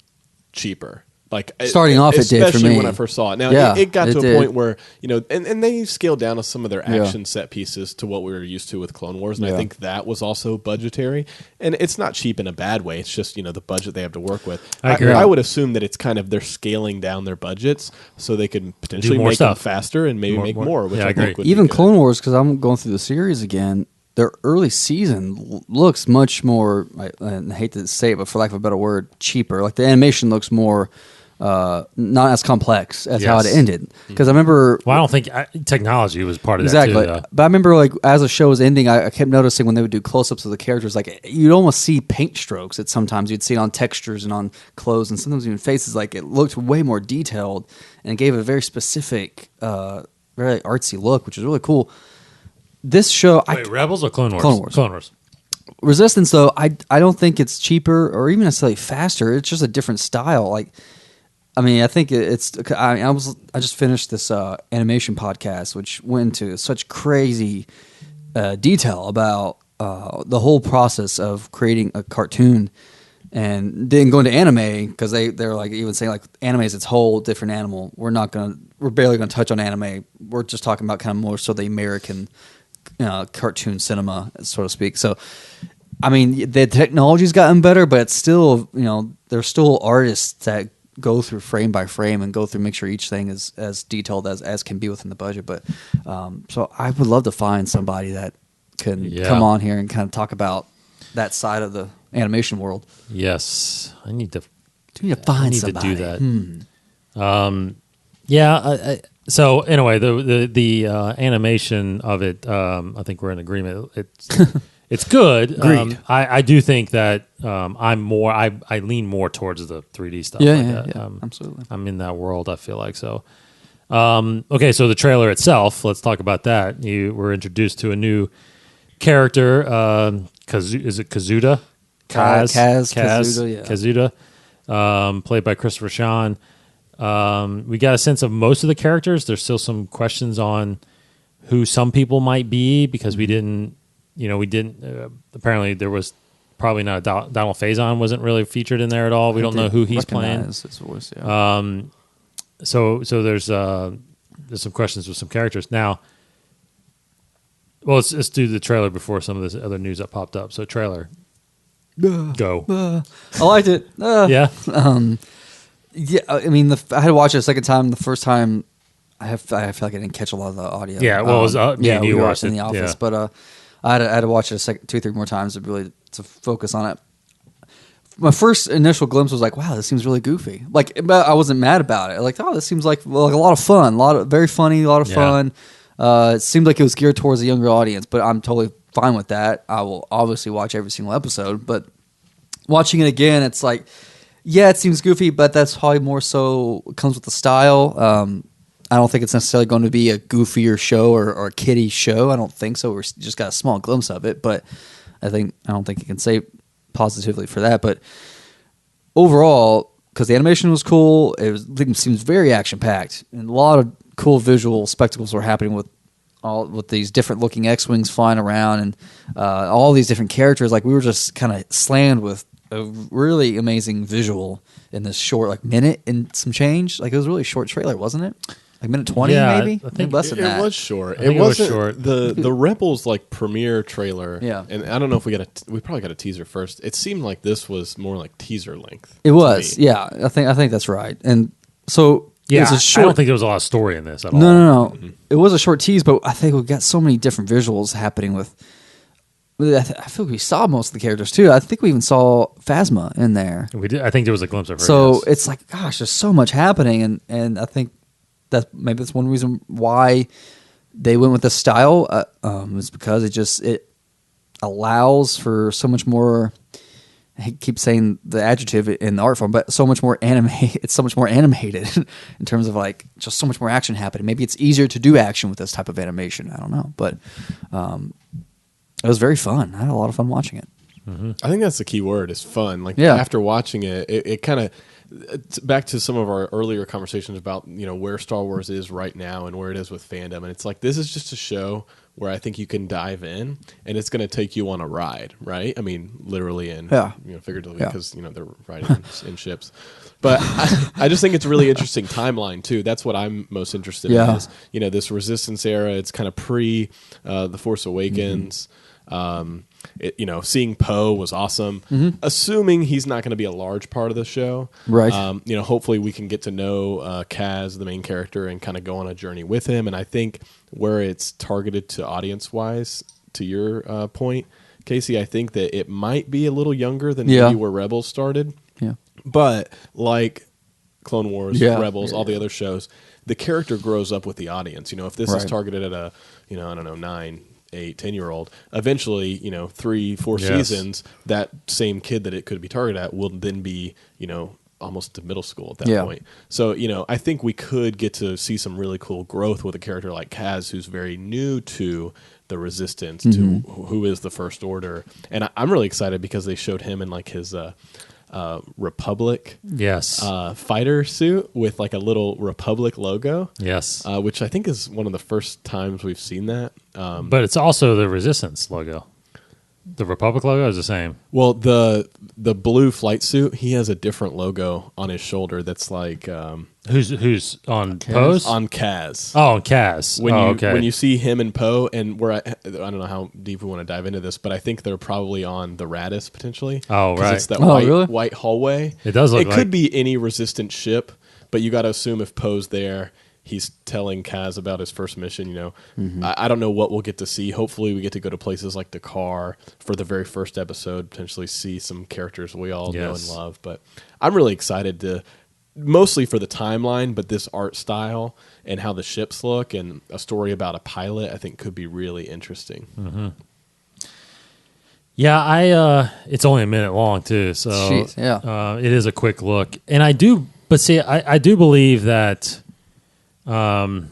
cheaper. Like starting off, it did for me especially when I first saw it. Now it got to a point where and they scaled down some of their action set pieces to what we were used to with Clone Wars, and I think that was also budgetary. And it's not cheap in a bad way. It's just the budget they have to work with. I would assume that it's kind of they're scaling down their budgets so they could potentially make them faster and maybe make more. Which I think would even be good. Clone Wars, because I'm going through the series again. Their early season looks much more. I hate to say it, but for lack of a better word, cheaper. Like the animation looks more. Not as complex as how it ended. Because I remember... Well, I don't think technology was part of that, too. Exactly. But I remember, like, as the show was ending, I kept noticing when they would do close-ups of the characters, like, you'd almost see paint strokes at sometimes. You'd see it on textures and on clothes and sometimes even faces. Like, it looked way more detailed and it gave a very specific, very artsy look, which is really cool. This show... Wait, Rebels or Clone Wars? Clone Wars. Resistance, though, I don't think it's cheaper or even necessarily faster. It's just a different style. Like... I mean, I think it's. I just finished this animation podcast, which went into such crazy detail about the whole process of creating a cartoon, and didn't go into anime because they're like even saying like anime is its whole different animal. We're barely gonna touch on anime. We're just talking about kind of more so the American cartoon cinema, so to speak. So, I mean, the technology's gotten better, but it's still there's still artists that go through frame by frame and go through make sure each thing is as detailed as can be within the budget. But so I would love to find somebody that can come on here and kind of talk about that side of the animation world. Yes, I need to find to somebody. do that. So anyway, the animation of it, I think we're in agreement. It's good. Agreed. I do think that I lean more towards the 3D stuff. Yeah, absolutely. I'm in that world. I feel like so. Okay, so the trailer itself. Let's talk about that. You were introduced to a new character. Is it Kazuda? Kazuda, played by Christopher Sean. We got a sense of most of the characters. There's still some questions on who some people might be because we didn't. Apparently there was probably not Donald Faison wasn't really featured in there at all. We don't know who he's playing. His voice, yeah. So there's some questions with some characters now. Well, let's do the trailer before some of this other news that popped up. So trailer, go. I liked it. Yeah. Yeah. I mean, I had to watch it a second time. The first time, I feel like I didn't catch a lot of the audio. Yeah. Well, it was we you watched it in it, the office, yeah. but I had to watch it 2 or 3 more times to focus on it. My first initial glimpse was like, wow, this seems really goofy. Like, but I wasn't mad about it. Like, oh, this seems like a lot of fun, very funny, a lot of fun. It seemed like it was geared towards a younger audience, but I'm totally fine with that. I will obviously watch every single episode, but watching it again, it's like, yeah, it seems goofy, but that's probably more so comes with the style. I don't think it's necessarily going to be a goofier show or a kiddie show. I don't think so. We just got a small glimpse of it, but I don't think you can say positively for that. But overall, because the animation was cool, it seems very action packed, and a lot of cool visual spectacles were happening with these different looking X-wings flying around and all these different characters. Like, we were just kind of slammed with a really amazing visual in this short minute and some change. Like, it was a really short trailer, wasn't it? Like minute 20, maybe? I think less than that. It was short. It was short. The Rebels premiere trailer. Yeah. And I don't know if we probably got a teaser first. It seemed like this was more like teaser length. It was. Yeah. I think that's right. And so yeah, it was a short, I don't think there was a lot of story in this at all. No. Mm-hmm. It was a short tease, but I think we got so many different visuals happening with I feel like we saw most of the characters too. I think we even saw Phasma in there. We did. I think there was a glimpse of her. So yes. it's like, gosh, there's so much happening, and I think that's one reason why they went with this style. Is because it allows for so much more. I keep saying the adjective in the art form, but so much more anime. It's so much more animated in terms of just so much more action happening. Maybe it's easier to do action with this type of animation. I don't know, but it was very fun. I had a lot of fun watching it. Mm-hmm. I think that's the key word is fun. After watching it kind of back to some of our earlier conversations about where Star Wars is right now and where it is with fandom, and it's like this is just a show where I think you can dive in and it's going to take you on a ride, right? I mean, literally and figuratively because they're riding in ships. But I just think it's a really interesting timeline too. That's what I'm most interested in. Is this Resistance era. It's kind of pre The Force Awakens. Mm-hmm. Seeing Poe was awesome. Mm-hmm. Assuming he's not going to be a large part of the show, right? Hopefully we can get to know Kaz, the main character, and kind of go on a journey with him. And I think where it's targeted to audience-wise, to your point, Casey, I think that it might be a little younger than maybe where Rebels started. Yeah, but like Clone Wars, Rebels, all the other shows, the character grows up with the audience. If this is targeted at a 9, 8, 10-year-old, eventually, 3-4 seasons, that same kid that it could be targeted at will then be, almost to middle school at that point. So, I think we could get to see some really cool growth with a character like Kaz, who's very new to the Resistance, to who is the First Order. And I'm really excited because they showed him in his Republic fighter suit with like a little Republic logo. Yes. Which I think is one of the first times we've seen that. But it's also the Resistance logo. The Republic logo is the same. Well, the blue flight suit, he has a different logo on his shoulder that's like who's on Poe's? On Kaz. Oh, on Kaz. When you see him and Poe, and I don't know how deep we want to dive into this, but I think they're probably on the Radis potentially. Oh, right. It's that really? white hallway. It does look It could be any Resistance ship, but you got to assume if Poe's there, he's telling Kaz about his first mission, you know. Mm-hmm. I don't know what we'll get to see. Hopefully we get to go to places like Dakar for the very first episode, potentially see some characters we all know and love. But I'm really excited to, mostly for the timeline, but this art style and how the ships look and a story about a pilot, I think could be really interesting. Mm-hmm. Yeah, it's only a minute long too, so it is a quick look. And I do believe that Clone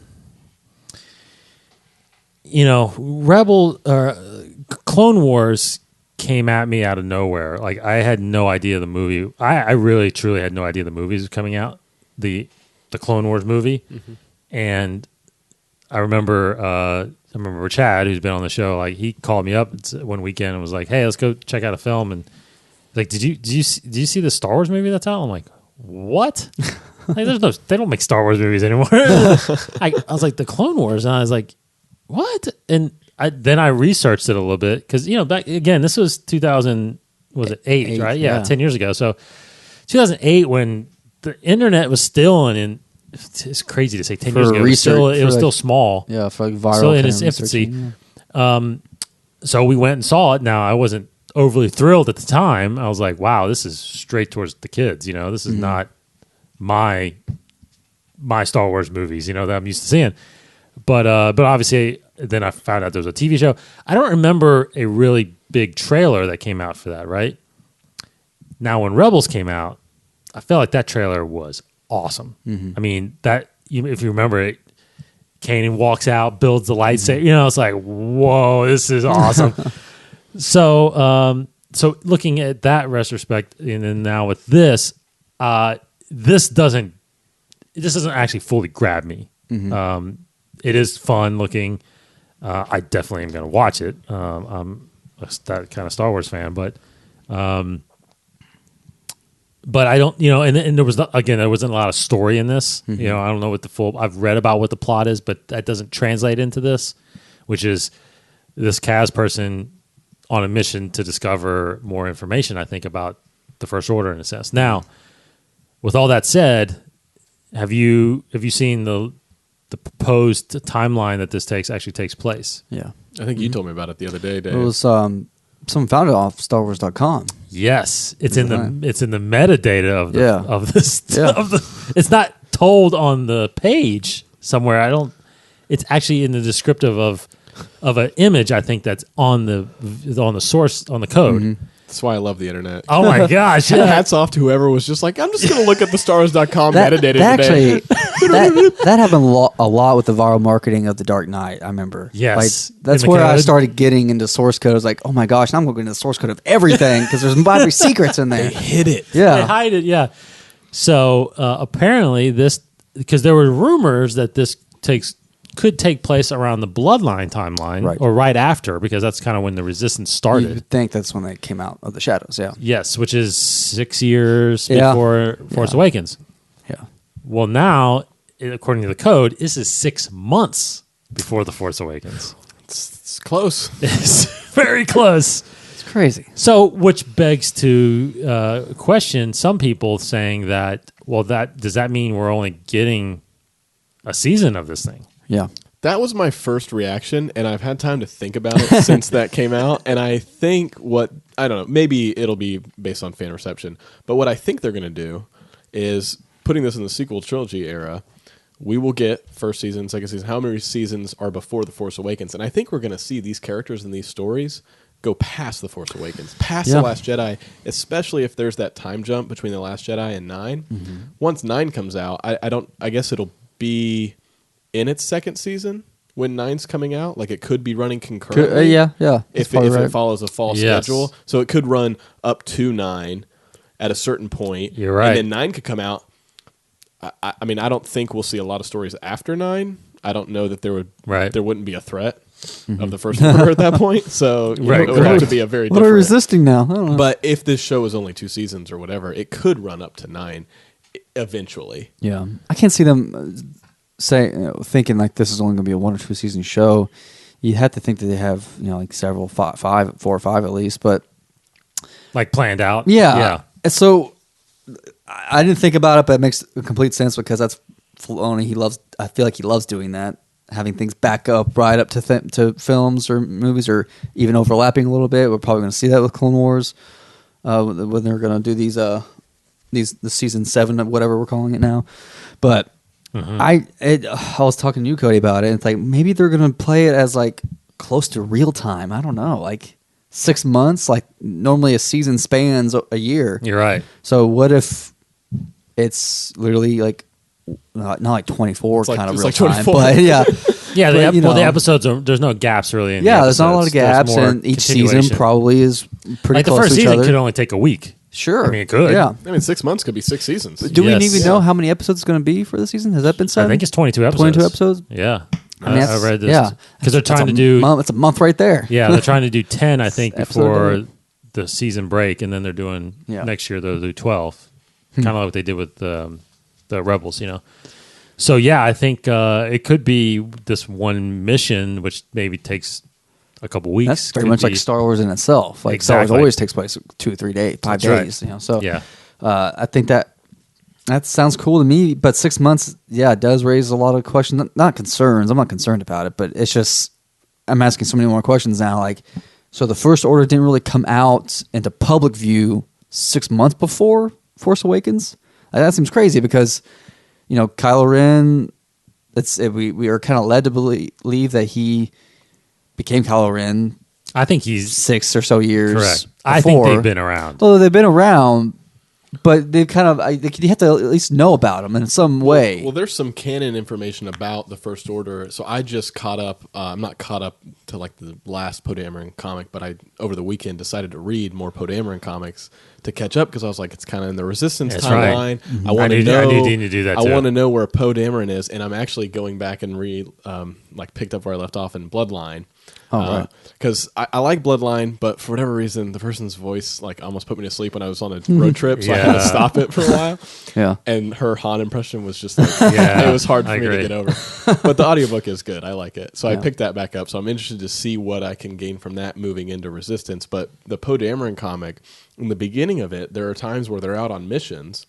Wars came at me out of nowhere. Like I had no idea the movie. I really truly had no idea the movie was coming out. The Clone Wars movie, and I remember Chad, who's been on the show. Like he called me up one weekend and was like, "Hey, let's go check out a film." And like, did you see the Star Wars movie that's out? I'm like, what? Like, they don't make Star Wars movies anymore. I was like, the Clone Wars, and I was like, what? And then I researched it a little bit because back again, this was 2000, was it 8, right? Yeah, 10 years ago. So 2008, when the internet was still it's crazy to say 10 years ago. It was still small. Yeah, for like viral. Still in its infancy. So we went and saw it. Now I wasn't overly thrilled at the time. I was like, wow, this is straight towards the kids. This is not my Star Wars movies, that I'm used to seeing. But obviously, then I found out there was a TV show. I don't remember a really big trailer that came out for that, right? Now, when Rebels came out, I felt like that trailer was awesome. Mm-hmm. I mean, if you remember it, Kanan walks out, builds the lightsaber. It's like, whoa, this is awesome. So looking at that retrospect, and then now with this, this doesn't actually fully grab me. Mm-hmm. It is fun looking. I definitely am going to watch it. I'm that kind of Star Wars fan, but I don't, and there wasn't a lot of story in this. Mm-hmm. I don't know what I've read about what the plot is, but that doesn't translate into this, which is this Kaz person on a mission to discover more information, I think, about the First Order in a sense. Now, with all that said, have you seen the proposed timeline that this actually takes place? Yeah. I think you told me about it the other day, Dave. It was someone found it off StarWars.com. Yes, it's in the metadata of this. It's not told on the page somewhere. It's actually in the descriptive of an image. I think that's on the source on the code. Mm-hmm. That's why I love the internet. Oh my gosh! Yeah. Hats off to whoever was just like, I'm just going to look at the StarWars.com metadata today. Actually, that happened a lot with the viral marketing of The Dark Knight. I remember. Yes, that's where I started getting into source code. I was like, oh my gosh, now I'm going into the source code of everything because there's might be secrets in there. They hid it. Yeah, they hide it. Yeah. So apparently, because there were rumors that this could take place around the Bloodline timeline, right, or right after, because that's kind of when the Resistance started. You'd think that's when they came out of the shadows, yeah. Yes, which is 6 years before Force Awakens. Yeah. Well, now, according to the code, this is 6 months before the Force Awakens. It's close. It's very close. It's crazy. So, which begs to question some people saying that, well, does that mean we're only getting a season of this thing? Yeah. That was my first reaction, and I've had time to think about it since that came out. And I think I don't know, maybe it'll be based on fan reception, but what I think they're going to do is putting this in the sequel trilogy era. We will get first season, second season, how many seasons are before The Force Awakens. And I think we're going to see these characters and these stories go past The Force Awakens, past The Last Jedi, especially if there's that time jump between The Last Jedi and 9. Mm-hmm. Once 9 comes out, I guess it'll be in its second season when 9's coming out. Like, it could be running concurrently. Yeah. If it follows a fall schedule. So it could run up to 9, at a certain point. You're right. And then 9 could come out. I mean, I don't think we'll see a lot of stories after 9. I don't know that there wouldn't be a threat of the First Order at that point. So it would have to be a very what different. are resisting now? I don't know. But if this show was only 2 seasons or whatever, it could run up to 9 eventually. Yeah, I can't see them thinking like this is only going to be a 1 or 2 season show. You have to think that they have like several 4 or 5 at least, but like planned out. Yeah. So I didn't think about it, but it makes complete sense because that's Filoni. I feel like he loves doing that, having things back up right up to films or movies, or even overlapping a little bit. We're probably going to see that with Clone Wars when they're going to do the season 7 of whatever we're calling it now. But I was talking to you, Cody, about it. And it's like maybe they're going to play it as like close to real time. I don't know, like 6 months. Like normally a season spans a year. You're right. So what if it's literally like not like 24 It's like- kind of it's real like time, 24. but yeah, Yeah, But, the episodes there's no gaps really. In the there's not a lot of episodes. gaps, There's more and each season continuation. probably is pretty like the close first to each season other. could only take a week. Sure, I mean, it could. Yeah. I mean, 6 months could be 6 seasons. Do we Yes. even know how many episodes it's going to be for the season? Has that been said? I think it's 22 episodes. 22 episodes. Yeah, I mean, I read this. yeah. because they're That's trying a to do. It's a month right there. Yeah, they're trying to do 10. I think Episode before a day. the season break, and then they're doing Yeah. next year. They'll do 12. Kind of like what they did with the Rebels, So yeah, I think it could be this one mission, which maybe takes a couple weeks. That's very Could much like be- Star Wars in itself. Like Star Wars Exactly. always takes place 2 or 3 days, 5 That's right. days. So Yeah. I think that sounds cool to me. But 6 months, it does raise a lot of questions. Not concerns. I'm not concerned about it, but it's just I'm asking so many more questions now. Like, so the First Order didn't really come out into public view 6 months before Force Awakens. That seems crazy because Kylo Ren. We are kind of led to believe that he became Kylo Ren I think he's 6 or so years. correct. I think they've been around. Well, they've been around, but they've kind of you have to at least know about them in some way. Well, there's some canon information about the First Order. So I just caught up. I'm not caught up to like the last Poe Dameron comic, but I over the weekend decided to read more Poe Dameron comics to catch up because I was like, it's kind of in the Resistance That's timeline. right. I want to know. I need to do that. I too. want to know where Poe Dameron is, and I'm actually going back and picked up where I left off in Bloodline. Right. Because I like Bloodline, but for whatever reason, the person's voice like almost put me to sleep when I was on a road trip, so I had to Yeah. stop it for a while. Yeah. And her Han impression was just like, Yeah, it was hard for I me to agree. get over. But the audiobook is good. I like it. So I Yeah. picked that back up. So I'm interested to see what I can gain from that moving into Resistance. But the Poe Dameron comic, in the beginning of it, there are times where they're out on missions,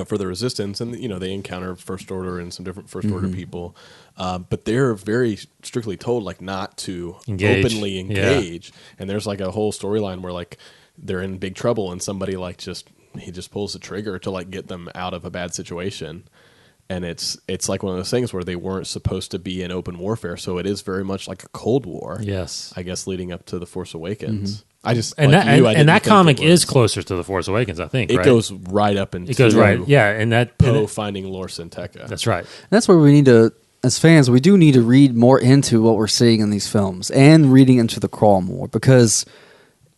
for the Resistance, and they encounter First Order and some different First Order people, but they're very strictly told like not to openly engage. And there's like a whole storyline where like they're in big trouble, and somebody like he just pulls the trigger to like get them out of a bad situation. And it's like one of those things where they weren't supposed to be in open warfare, so it is very much like a Cold War. Yes. I guess leading up to the Force Awakens. I just And like that you, I and didn't that think comic it was. is closer to the Force Awakens, I think. It right? goes right up into It goes right. Yeah, and that and Poe it- finding Lor Santeca. that's right. That's where we need to, as fans, we do need to read more into what we're seeing in these films and reading into the crawl more, because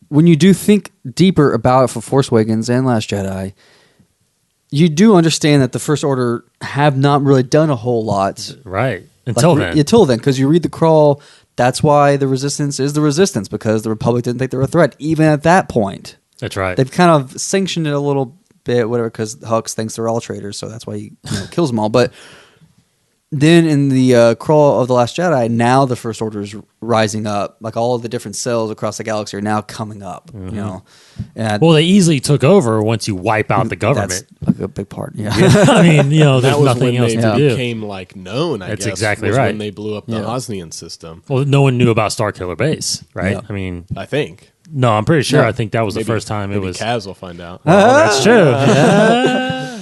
when you do think deeper about it for Force Awakens and Last Jedi, you do understand that the First Order have not really done a whole lot. Right. Until then. Until then, because you read the crawl, that's why the Resistance is the Resistance, because the Republic didn't think they were a threat, even at that point. That's right. They've kind of sanctioned it a little bit, whatever, because Hux thinks they're all traitors, so that's why he kills them all. But then in the crawl of The Last Jedi, now the First Order is rising up. Like all of the different cells across the galaxy are now coming up, And Well, they easily took over once you wipe out the government. that's like a big part, yeah. I mean, there's That was nothing when else they to do. became like known. I That's guess exactly was right. When they blew up the Yeah. Osnian system, Well, no one knew about Starkiller Base, right? Yeah. I mean, I think. no, I'm pretty sure. No. I think that was the Maybe- first time it maybe was. Kaz will find out. That's true.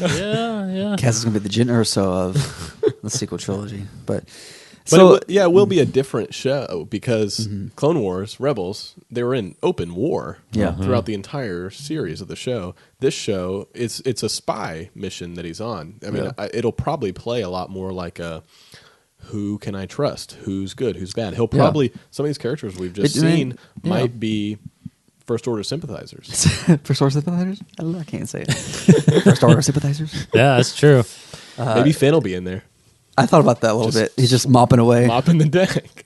Yeah. Cass is going to be the Jyn Erso of the sequel trilogy. But But it will be a different show because Clone Wars, Rebels, they were in open war Yeah. throughout the entire series of the show. This show, it's a spy mission that he's on. I mean, it'll probably play a lot more like a who can I trust? Who's good? Who's bad? He'll probably, some of these characters we've just seen might be First Order sympathizers. First Order sympathizers? I don't know. I can't say it. First Order sympathizers? Yeah, that's true. Maybe Finn will be in there. I thought about that a little bit. He's just mopping away. Mopping the deck.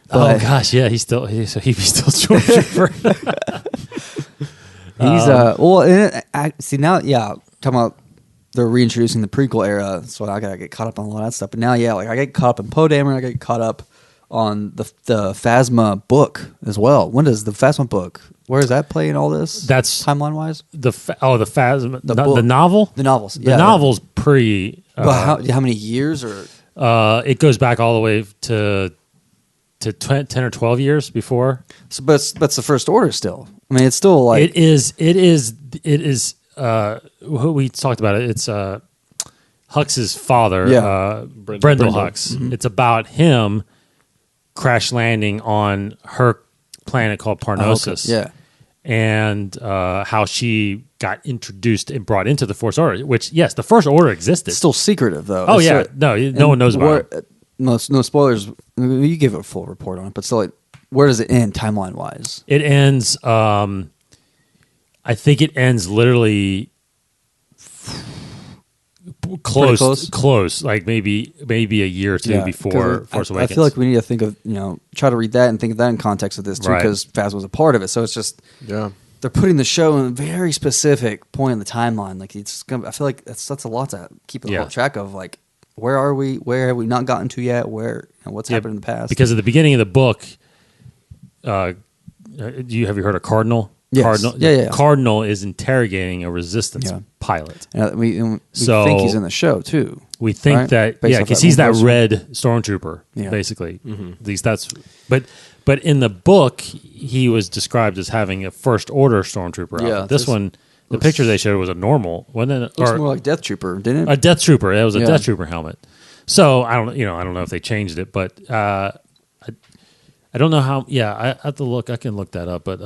Oh gosh, yeah, he'd be still Stormtrooper. See now, talking about they're reintroducing the prequel era, so I gotta get caught up on all that stuff. But now, like I get caught up in Poe Dameron, I get caught up on the Phasma book as well. When does the Phasma book? Where does that play in all this? That's timeline wise. The Phasma, the book. the novel. The novels. The novel's pre. But how many years or? It goes back all the way to 10 or 12 years before. So, but that's the First Order still. I mean, it's still like it is. We talked about it. It's Hux's father, Brendel Hux. Mm-hmm. It's about him crash landing on her planet called Parnassus. Yeah, and how she got introduced and brought into the First Order. Which, yes, the First Order existed. It's still secretive though. Oh yeah, no one knows about it. No spoilers. You give a full report on it, but still, like, where does it end timeline wise? It ends. I think it ends literally close, like maybe a year or two before Force Awakens. I feel like we need to think of try to read that and think of that in context of this too, because Phasma was a part of it. So it's just they're putting the show in a very specific point in the timeline. Like I feel like that's a lot to keep track of. Like, where are we? Where have we not gotten to yet? Where what's happened in the past? Because at the beginning of the book, have you heard of Cardinal? Yes. Cardinal, Cardinal is interrogating a Resistance pilot. And we think he's in the show too. We think that because he's that red stormtrooper, basically. Mm-hmm. At least that's. But in the book, he was described as having a First Order stormtrooper. Yeah, this one. The picture they showed was a normal, wasn't it? Looks more like Death Trooper, didn't it? A Death Trooper. It was a Death Trooper helmet. So I don't know if they changed it, but I don't know how. Yeah, I have to look. I can look that up. But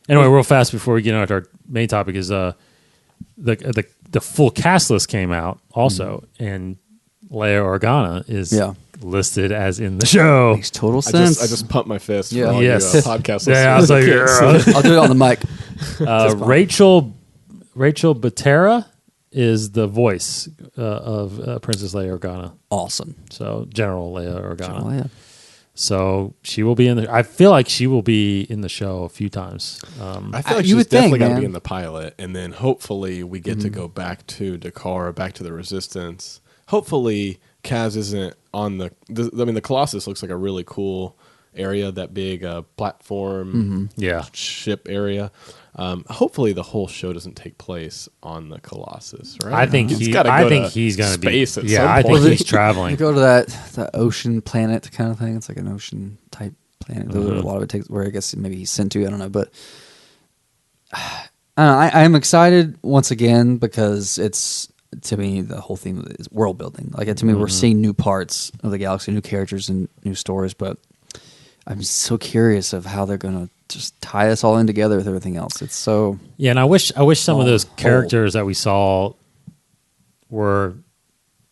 anyway, real fast before we get on to our main topic is the full cast list came out also, and Leia Organa is listed as in the show. Makes total sense. I just pumped my fist. Yeah. For all Yes. you, podcast listeners. Yeah, I was like, I'll do it on the mic. Rachel Batera is the voice of Princess Leia Organa. Awesome. So General Leia Organa. Leia. So she will be in the. I feel like she will be in the show a few times. I feel like you she's would definitely think, going to be man. in the pilot, and then hopefully we get to go back to Dakar, back to the Resistance. Hopefully Kaz isn't on the Colossus looks like a really cool area, that big platform ship area. Hopefully the whole show doesn't take place on the Colossus, right? I think he's going to be space at yeah, some I point. think he's traveling. You go to that ocean planet kind of thing. It's like an ocean type planet. A lot of it takes where I guess maybe he's sent to. I don't know, but I don't know, I'm excited once again because it's, to me, the whole theme is world building. Like, to me, we're seeing new parts of the galaxy, new characters and new stories. But I'm so curious of how they're going to just tie us all in together with everything else. It's so and I wish some of those characters that we saw were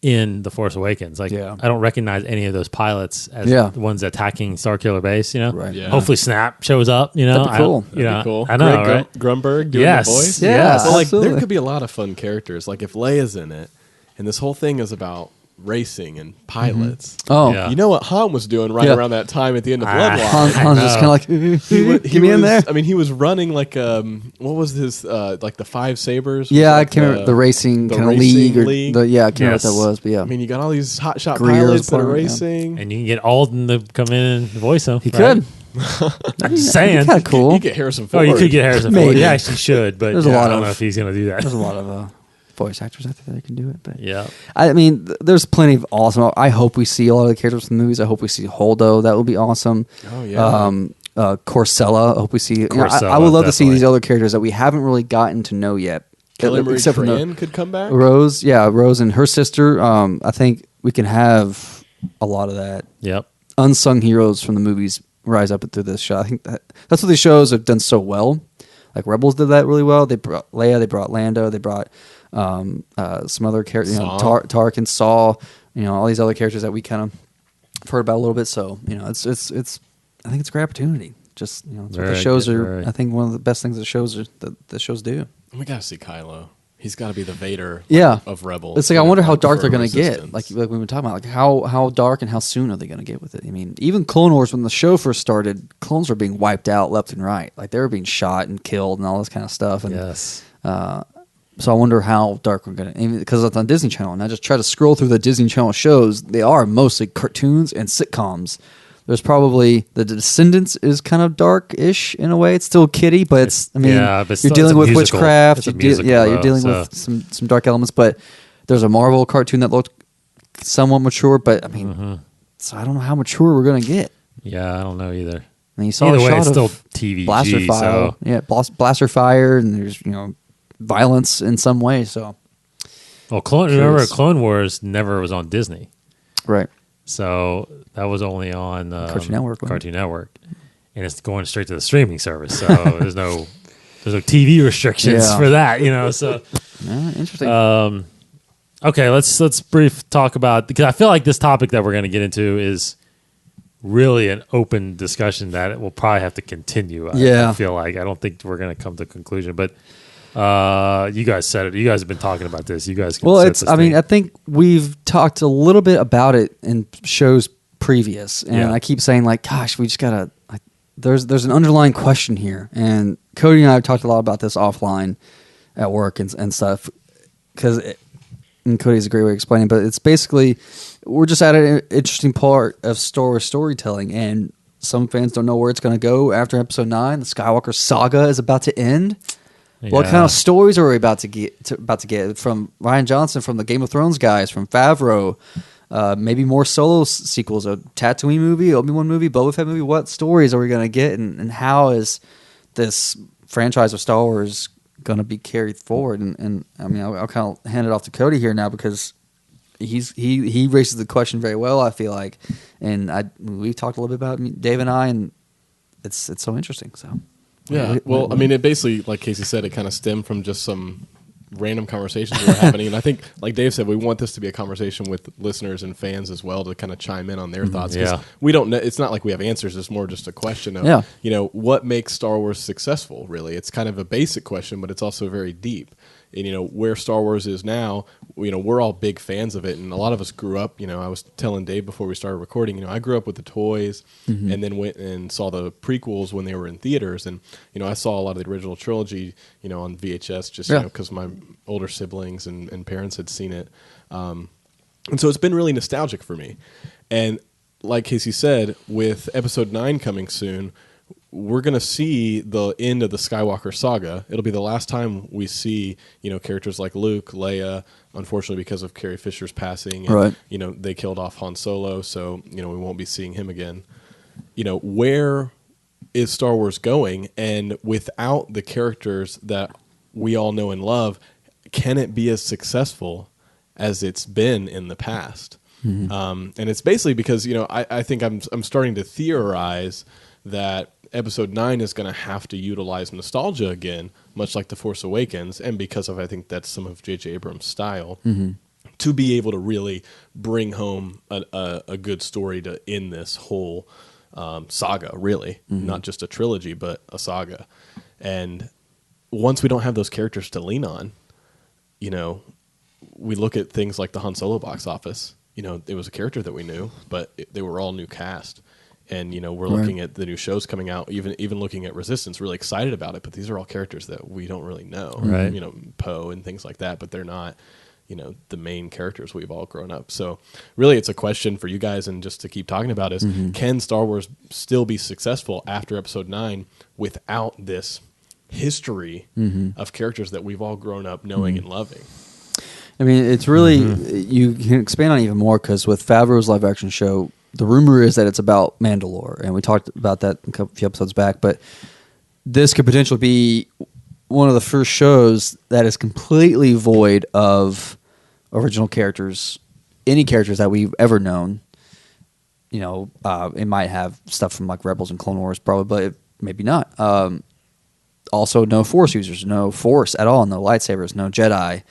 in The Force Awakens. Like, I don't recognize any of those pilots as the ones attacking Starkiller Base. Right. Yeah. Hopefully Snap shows up. That'd be cool. That'd be cool. I know, Greg right? Grunberg doing the voice. Yeah, So like, absolutely. there could be a lot of fun characters. Like if Leia's in it, and this whole thing is about racing and pilots. Oh, Yeah. You know what Han was doing right around that time at the end of Bloodline? Han's just kind of like, get me in there. I mean, he was running like what was his like the Five Sabers? Yeah, I like can't remember the racing kind of league. I can't remember what that was, but yeah. I mean, you got all these hotshot Greer's pilots that are part, yeah. racing. And you can get Alden to come in and voice him. He right? could. I'm just saying. Kind of cool. You get Harrison Oh, Ford. you could get Harrison Ford. Maybe. Yeah, actually should, but There's a lot I don't of- know if he's going to do that. There's a lot of voice actors out there that can do it, but Yeah. I mean, there's plenty of awesome. I hope we see a lot of the characters from the movies. I hope we see Holdo. That would be awesome. Oh yeah. Corcella. I hope we see. Corcella, I would love to see definitely. these other characters that we haven't really gotten to know yet. Kelly Marie Except for Tran could come back. Rose. Yeah, Rose and her sister. I think we can have a lot of that. Yep. Unsung heroes from the movies rise up through this show. I think that's what these shows have done so well. Like Rebels did that really well. They brought Leia, they brought Lando, they brought some other characters, Tarkin, Saul, all these other characters that we kind of heard about a little bit. So it's I think it's a great opportunity. Just that's what the shows are. I think one of the best things that shows do. We gotta see Kylo. He's got to be the Vader of Rebels. It's like I wonder how dark they're going to get. Like we've been talking about, like how dark and how soon are they going to get with it? I mean, even Clone Wars, when the show first started, clones were being wiped out left and right. Like they were being shot and killed and all this kind of stuff. And, yes. So I wonder how dark we're going to, because it's on Disney Channel, and I just try to scroll through the Disney Channel shows. They are mostly cartoons and sitcoms. There's probably The Descendants is kind of dark-ish in a way. It's still kiddie, but it's but you're dealing with witchcraft. You're dealing with some dark elements. But there's a Marvel cartoon that looked somewhat mature. But I mean, so I don't know how mature we're gonna get. Yeah, I don't know either. I mean, you saw a shot it's of still TVG, blaster fire. So. Blaster fire, and there's violence in some way. So, remember Clone Wars never was on Disney, right? So that was only on Cartoon Network, and it's going straight to the streaming service. So there's no TV restrictions for that, So interesting. Okay, let's brief talk about, because I feel like this topic that we're going to get into is really an open discussion that it will probably have to continue. I feel like I don't think we're going to come to a conclusion, but. You guys said it. You guys have been talking about this. You guys can I think we've talked a little bit about it in shows previous, and I keep saying like, gosh, we just gotta. There's an underlying question here, and Cody and I have talked a lot about this offline at work and stuff. And Cody's a great way of explaining, but it's basically we're just at an interesting part of Star Wars storytelling, and some fans don't know where it's going to go after Episode 9. The Skywalker Saga is about to end. Yeah. What kind of stories are we about to get from Rian Johnson, from the Game of Thrones guys, from Favreau? Maybe more solo sequels, a Tatooine movie, Obi-Wan movie, Boba Fett movie. What stories are we going to get, and how is this franchise of Star Wars going to be carried forward? And I mean, I'll kind of hand it off to Cody here now, because he raises the question very well, I feel like, and we've talked a little bit about it, Dave and I, and it's so interesting. So. Yeah, well, I mean, it basically, like Casey said, it kind of stemmed from just some random conversations that were happening. And I think, like Dave said, we want this to be a conversation with listeners and fans as well, to kind of chime in on their thoughts. Because we don't know, it's not like we have answers. It's more just a question of, what makes Star Wars successful, really? It's kind of a basic question, but it's also very deep. And, where Star Wars is now, we're all big fans of it. And a lot of us grew up, I was telling Dave before we started recording, I grew up with the toys and then went and saw the prequels when they were in theaters. And, I saw a lot of the original trilogy, on VHS, just, because my older siblings and parents had seen it. And so it's been really nostalgic for me. And like Casey said, with Episode 9 coming soon, we're going to see the end of the Skywalker Saga. It'll be the last time we see, characters like Luke, Leia, unfortunately because of Carrie Fisher's passing. And, right. They killed off Han Solo, so, we won't be seeing him again. Where is Star Wars going? And without the characters that we all know and love, can it be as successful as it's been in the past? And it's basically because, I think I'm starting to theorize that Episode 9 is going to have to utilize nostalgia again, much like The Force Awakens, and because of, I think that's some of J.J. Abrams' style, to be able to really bring home a good story to end this whole saga, really. Not just a trilogy, but a saga. And once we don't have those characters to lean on, we look at things like the Han Solo box office. It was a character that we knew, but they were all new cast. And, we're looking at the new shows coming out, even looking at Resistance, really excited about it. But these are all characters that we don't really know, right? Poe and things like that. But they're not, the main characters we've all grown up. So really it's a question for you guys, and just to keep talking about is, can Star Wars still be successful after Episode 9 without this history of characters that we've all grown up knowing and loving? I mean, it's really, you can expand on it even more, because with Favreau's live-action show, the rumor is that it's about Mandalore, and we talked about that a few episodes back, but this could potentially be one of the first shows that is completely void of original characters, any characters that we've ever known. It might have stuff from like Rebels and Clone Wars probably, but maybe not. Also, no Force users, no Force at all, no lightsabers, no Jedi,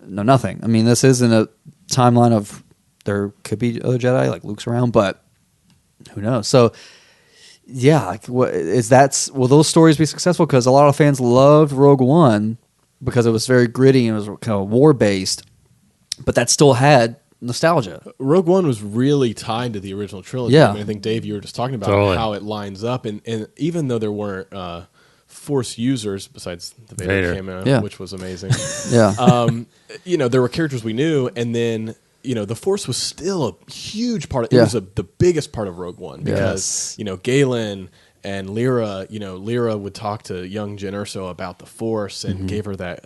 no nothing. I mean, this isn't a timeline of, there could be other Jedi, like Luke's around, but who knows? So Yeah, like, will those stories be successful? Because a lot of fans loved Rogue One because it was very gritty and it was kind of war based, but that still had nostalgia. Rogue One was really tied to the original trilogy. Yeah. I mean, I think Dave, you were just talking about how it lines up, and even though there weren't Force users besides the Vader cameo, which was amazing. There were characters we knew, and then. The Force was still a huge part. It was the biggest part of Rogue One because Galen and Lyra. Lyra would talk to young Jyn Erso about the Force and gave her that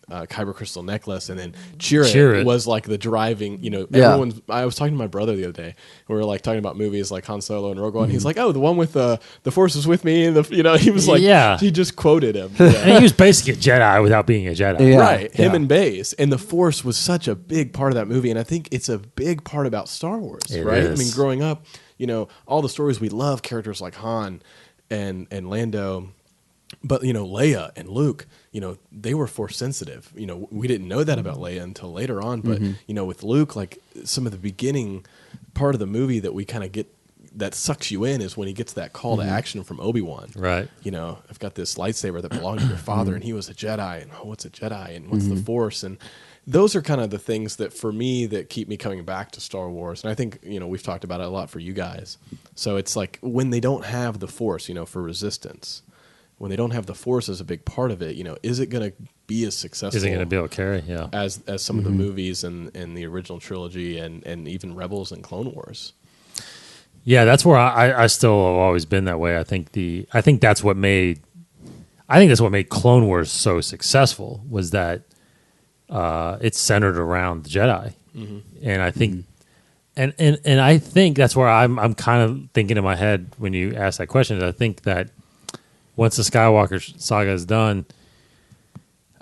kyber crystal necklace, and then Chirrut was like the driving. Everyone's. I was talking to my brother the other day. We were like talking about movies like Han Solo and Rogue One. He's like, "Oh, the one with the Force was with me," and he was like, he just quoted him. And he was basically a Jedi without being a Jedi, right? Him and Baze, and the Force was such a big part of that movie, and I think it's a big part about Star Wars, right? Is. I mean, growing up, all the stories we love, characters like Han and Lando. But Leia and Luke, they were Force sensitive. We didn't know that about Leia until later on. But with Luke, like some of the beginning part of the movie that we kind of get that sucks you in is when he gets that call to action from Obi-Wan. Right. I've got this lightsaber that belonged to your father, and he was a Jedi. And what's a Jedi? And what's the Force? And those are kind of the things that for me that keep me coming back to Star Wars. And I think we've talked about it a lot for you guys. So it's like when they don't have the Force, for Resistance. When they don't have the Force as a big part of it, is it going to be as successful? Is it going to be able to carry? Yeah. As some of the movies and the original trilogy and even Rebels and Clone Wars. Yeah, that's where I still have always been that way. I think that's what made Clone Wars so successful was that it's centered around the Jedi, and I think. And I think that's where I'm kind of thinking in my head when you ask that question. Is I think that once the Skywalker Saga is done,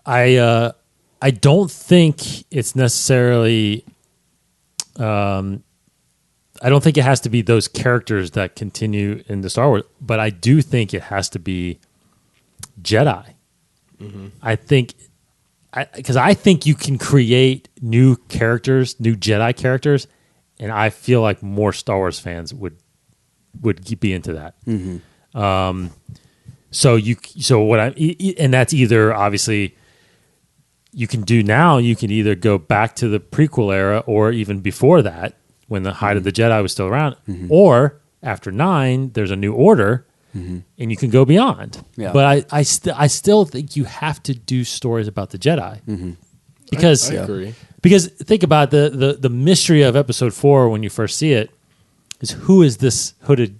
I don't think it's necessarily. I don't think it has to be those characters that continue in the Star Wars, but I do think it has to be Jedi. I think, because I think you can create new characters, new Jedi characters. And I feel like more Star Wars fans would be into that. And that's either obviously you can do now. You can either go back to the prequel era, or even before that, when the height of the Jedi was still around, or after 9, there's a new order, and you can go beyond. Yeah. But I still think you have to do stories about the Jedi because I agree. Because think about the mystery of Episode 4 when you first see it is who is this hooded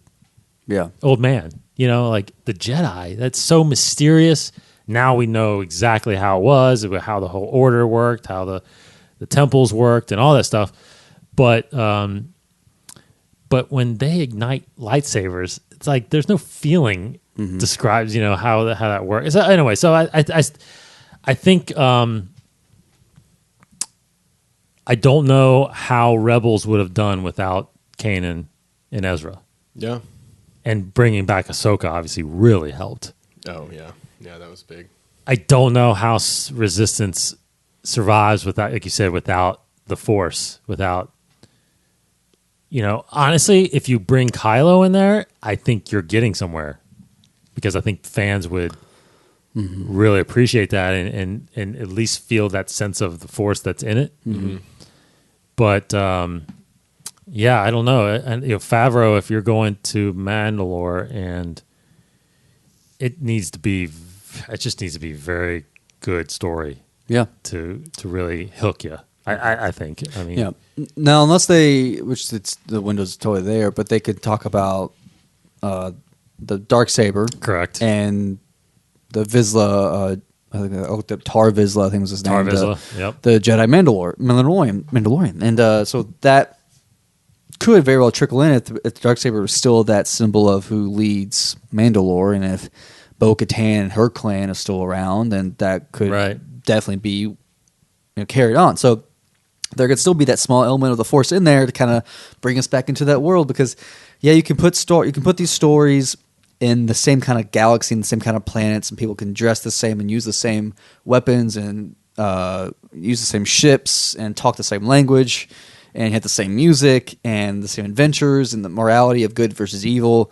old man? Like the Jedi. That's so mysterious. Now we know exactly how it was, how the whole order worked, how the temples worked, and all that stuff. But when they ignite lightsabers, it's like there's no feeling describes how that works. So anyway, so I think. I don't know how Rebels would have done without Kanan and Ezra. Yeah. And bringing back Ahsoka obviously really helped. Oh, yeah. Yeah, that was big. I don't know how Resistance survives without, like you said, without the Force, without, honestly, if you bring Kylo in there, I think you're getting somewhere because I think fans would really appreciate that and at least feel that sense of the Force that's in it. But I don't know. And Favreau, if you're going to Mandalore, and it just needs to be very good story. Yeah. To really hook you. I think. I mean, yeah. Now, unless the window's totally there, but they could talk about the Darksaber, correct, and the Vizsla. The Tar Vizsla, I think was his name. Tar Vizsla, yep. The Jedi Mandalorian, and so that could very well trickle in if the Darksaber was still that symbol of who leads Mandalore, and if Bo-Katan and her clan is still around, then that could definitely be carried on. So there could still be that small element of the Force in there to kind of bring us back into that world, because you can put these stories in the same kind of galaxy and the same kind of planets, and people can dress the same and use the same weapons and use the same ships and talk the same language and hit the same music and the same adventures and the morality of good versus evil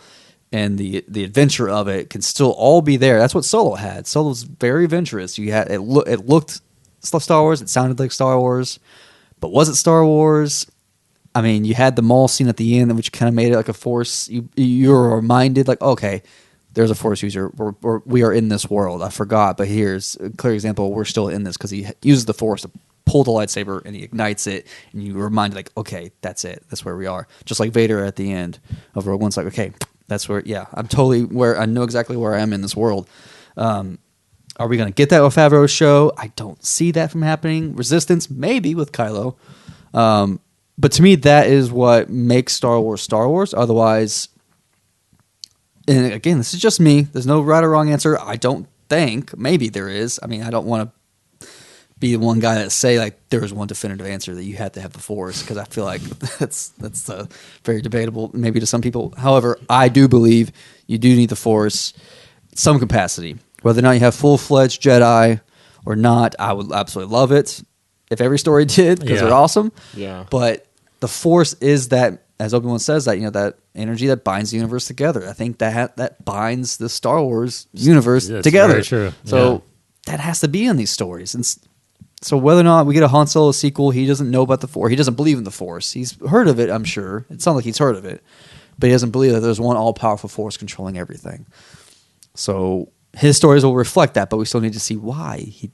and the adventure of it can still all be there. That's what Solo had. Solo's very adventurous. You had it looked Star Wars. It sounded like Star Wars, but was it Star Wars? I mean, you had the mall scene at the end, which kind of made it like a Force. You were reminded, like, okay, there's a Force user. We are in this world. I forgot, but here's a clear example. We're still in this because he uses the Force to pull the lightsaber and he ignites it, and you were reminded, like, okay, that's it. That's where we are. Just like Vader at the end of Rogue One's like, okay, that's where. Yeah, I'm totally where. I know exactly where I am in this world. Are we going to get that with Favreau's show? I don't see that from happening. Resistance, maybe with Kylo. But to me, that is what makes Star Wars. Otherwise, and again, this is just me. There's no right or wrong answer. I don't think. Maybe there is. I mean, I don't want to be the one guy that say like there is one definitive answer that you have to have the Force, because I feel like that's very debatable maybe to some people. However, I do believe you do need the Force some capacity. Whether or not you have full-fledged Jedi or not, I would absolutely love it if every story did, because they're awesome. Yeah. But the Force is that, as Obi-Wan says, that that energy that binds the universe together. I think that binds the Star Wars universe together. Very true. So that has to be in these stories. And so whether or not we get a Han Solo sequel, he doesn't know about the Force. He doesn't believe in the Force. He's heard of it, I'm sure. It sounds like he's heard of it. But he doesn't believe that there's one all-powerful Force controlling everything. So his stories will reflect that, but we still need to see why he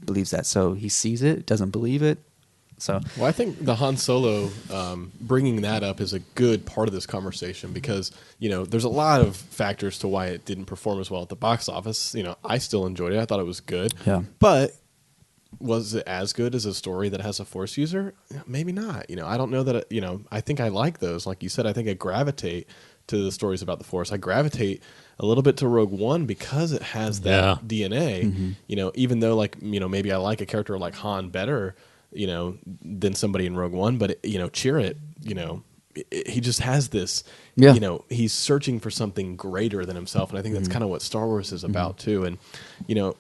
believes that. So he sees it, doesn't believe it. So, well, I think the Han Solo bringing that up is a good part of this conversation, because there's a lot of factors to why it didn't perform as well at the box office. I still enjoyed it. I thought it was good. Yeah. But was it as good as a story that has a Force user? Maybe not. I don't know that. I think I like those. Like you said, I think I gravitate to the stories about the Force. I gravitate a little bit to Rogue One because it has that DNA. Mm-hmm. Even though maybe I like a character like Han better, than somebody in Rogue One, but Chirrut, he just has this. He's searching for something greater than himself, and I think that's kind of what Star Wars is about too. And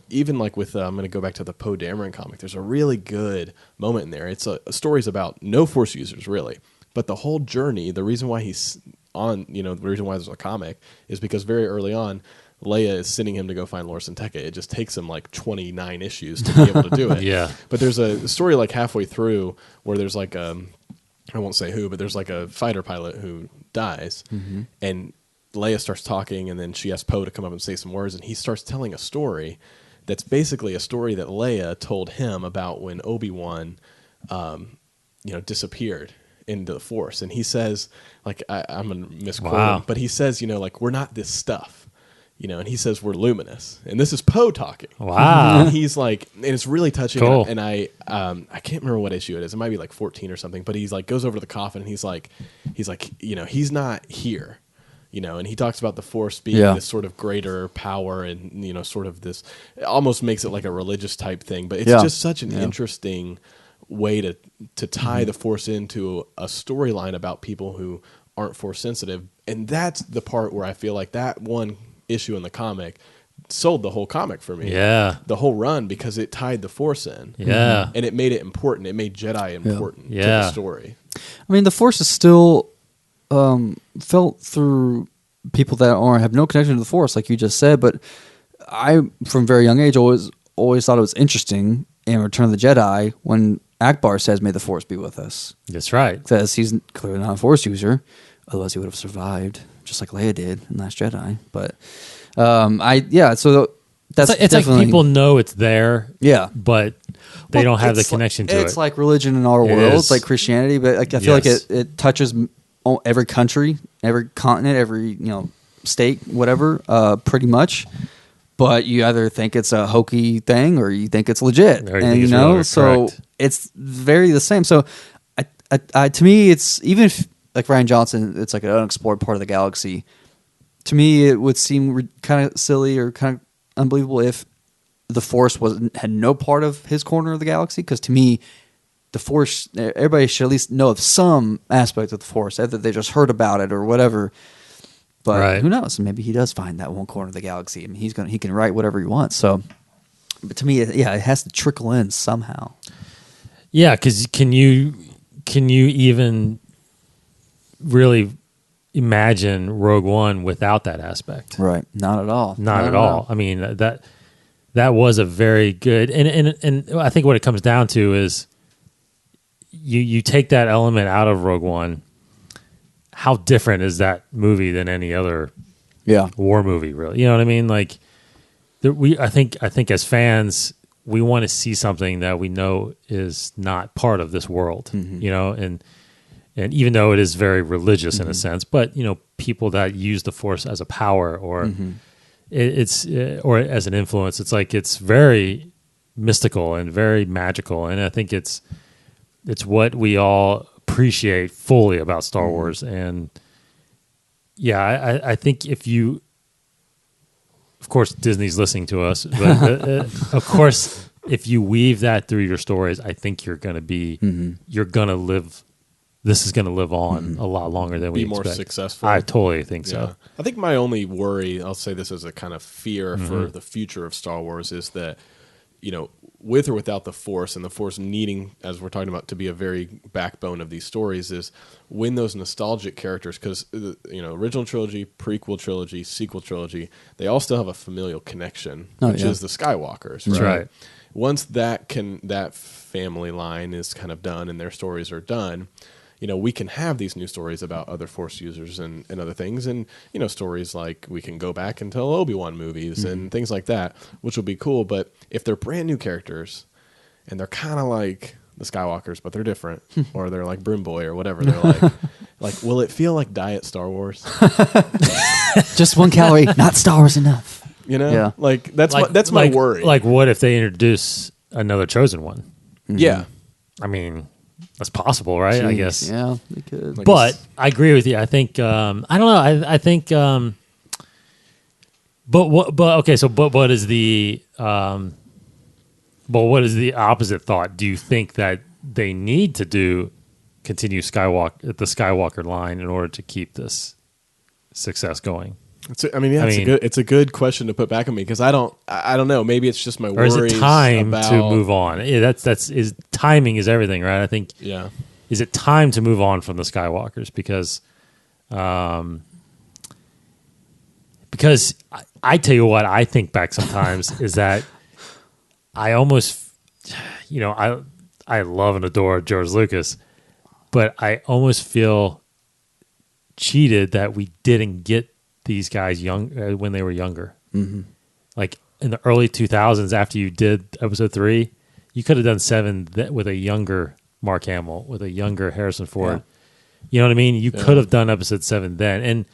even like with I'm going to go back to the Poe Dameron comic. There's a really good moment in there. It's a story's about no Force users really, but the whole journey. The reason why he's on, the reason why there's a comic is because very early on, Leia is sending him to go find Lor San Tekka. It just takes him like 29 issues to be able to do it. Yeah. But there's a story like halfway through where there's like I won't say who, but there's like a fighter pilot who dies, and Leia starts talking, and then she asks Poe to come up and say some words, and he starts telling a story that's basically a story that Leia told him about when Obi-Wan, disappeared into the Force. And he says, like, I'm going to misquote him, but he says, we're not this stuff. And he says we're luminous, and this is Poe talking. Wow! And he's like, and it's really touching. Cool. And I can't remember what issue it is. It might be like 14 or something. But he's like goes over to the coffin, and he's like, he's not here. And he talks about the Force being this sort of greater power, and sort of this. It almost makes it like a religious type thing, but it's just such an interesting way to tie the Force into a storyline about people who aren't Force sensitive, and that's the part where I feel like that one issue in the comic sold the whole comic for me. Yeah. The whole run, because it tied the Force in. Yeah. And it made it important. It made Jedi important to the story. I mean, the Force is still felt through people that have no connection to the Force, like you just said, but I, from a very young age, always thought it was interesting in Return of the Jedi when Akbar says, "May the Force be with us." That's right. Says he's clearly not a Force user, otherwise he would have survived, just like Leia did in Last Jedi. But so that's it's like people know it's there, but they don't have the connection to it. It's like religion in our world. It's like Christianity, but I feel like it touches every country, every continent, every state, whatever, pretty much. But you either think it's a hokey thing or you think it's legit, and so it's very the same. So, I to me, it's even if, like Ryan Johnson, it's like an unexplored part of the galaxy. To me, it would seem kind of silly or kind of unbelievable if the Force had no part of his corner of the galaxy. Because to me, the Force, everybody should at least know of some aspect of the Force, either they just heard about it or whatever. But who knows? Maybe he does find that one corner of the galaxy. I mean, he can write whatever he wants. So, but to me, it has to trickle in somehow. Yeah, because can you even really imagine Rogue One without that aspect. Right. Not at all. Not at all. I mean, that was a very good, and I think what it comes down to is you take that element out of Rogue One. How different is that movie than any other war movie? Really, you know what I mean? Like, I think as fans, we want to see something that we know is not part of this world. You know, and even though it is very religious in a sense, but you know, people that use the Force as a power or or as an influence, it's very mystical and very magical, and I think it's what we all appreciate fully about Star Wars. And I think if you, of course, Disney's listening to us, but of course, if you weave that through your stories, I think you're going to be, you're going to live. This is going to live on a lot longer than we expect. Be more successful. I totally think so. I think my only worry, I'll say this as a kind of fear for the future of Star Wars, is that, you know, with or without the Force, and the Force needing, as we're talking about, to be a very backbone of these stories, is when those nostalgic characters, because, you know, original trilogy, prequel trilogy, sequel trilogy, they all still have a familial connection, which is the Skywalkers. That's right. Once that family line is kind of done and their stories are done, you know, we can have these new stories about other Force users and other things. And, you know, stories like we can go back and tell Obi-Wan movies and things like that, which will be cool. But if they're brand new characters and they're kind of like the Skywalkers, but they're different, or they're like Broom Boy or whatever, they're like, will it feel like Diet Star Wars? Just 1 calorie, not Star Wars enough. You know? Like, that's my worry. Like, what if they introduce another Chosen One? Yeah. I mean, that's possible, right? Jeez, I guess. Yeah, they could. But I agree with you. I think I don't know. I think. But what is the what is the opposite thought? Do you think that they need to continue the Skywalker line in order to keep this success going? It's a good question to put back on me, because I don't know. Maybe it's just my worries. Or is it time to move on? Yeah, timing is everything, right? I think. Yeah. Is it time to move on from the Skywalkers? Because I tell you what, I think back sometimes is that I almost, you know, I love and adore George Lucas, but I almost feel cheated that we didn't get these guys young when they were younger. Like in the early 2000s, after you did Episode 3, you could have done 7 with a younger Mark Hamill, with a younger Harrison Ford. Yeah. You know what I mean? You could have done Episode 7 then. And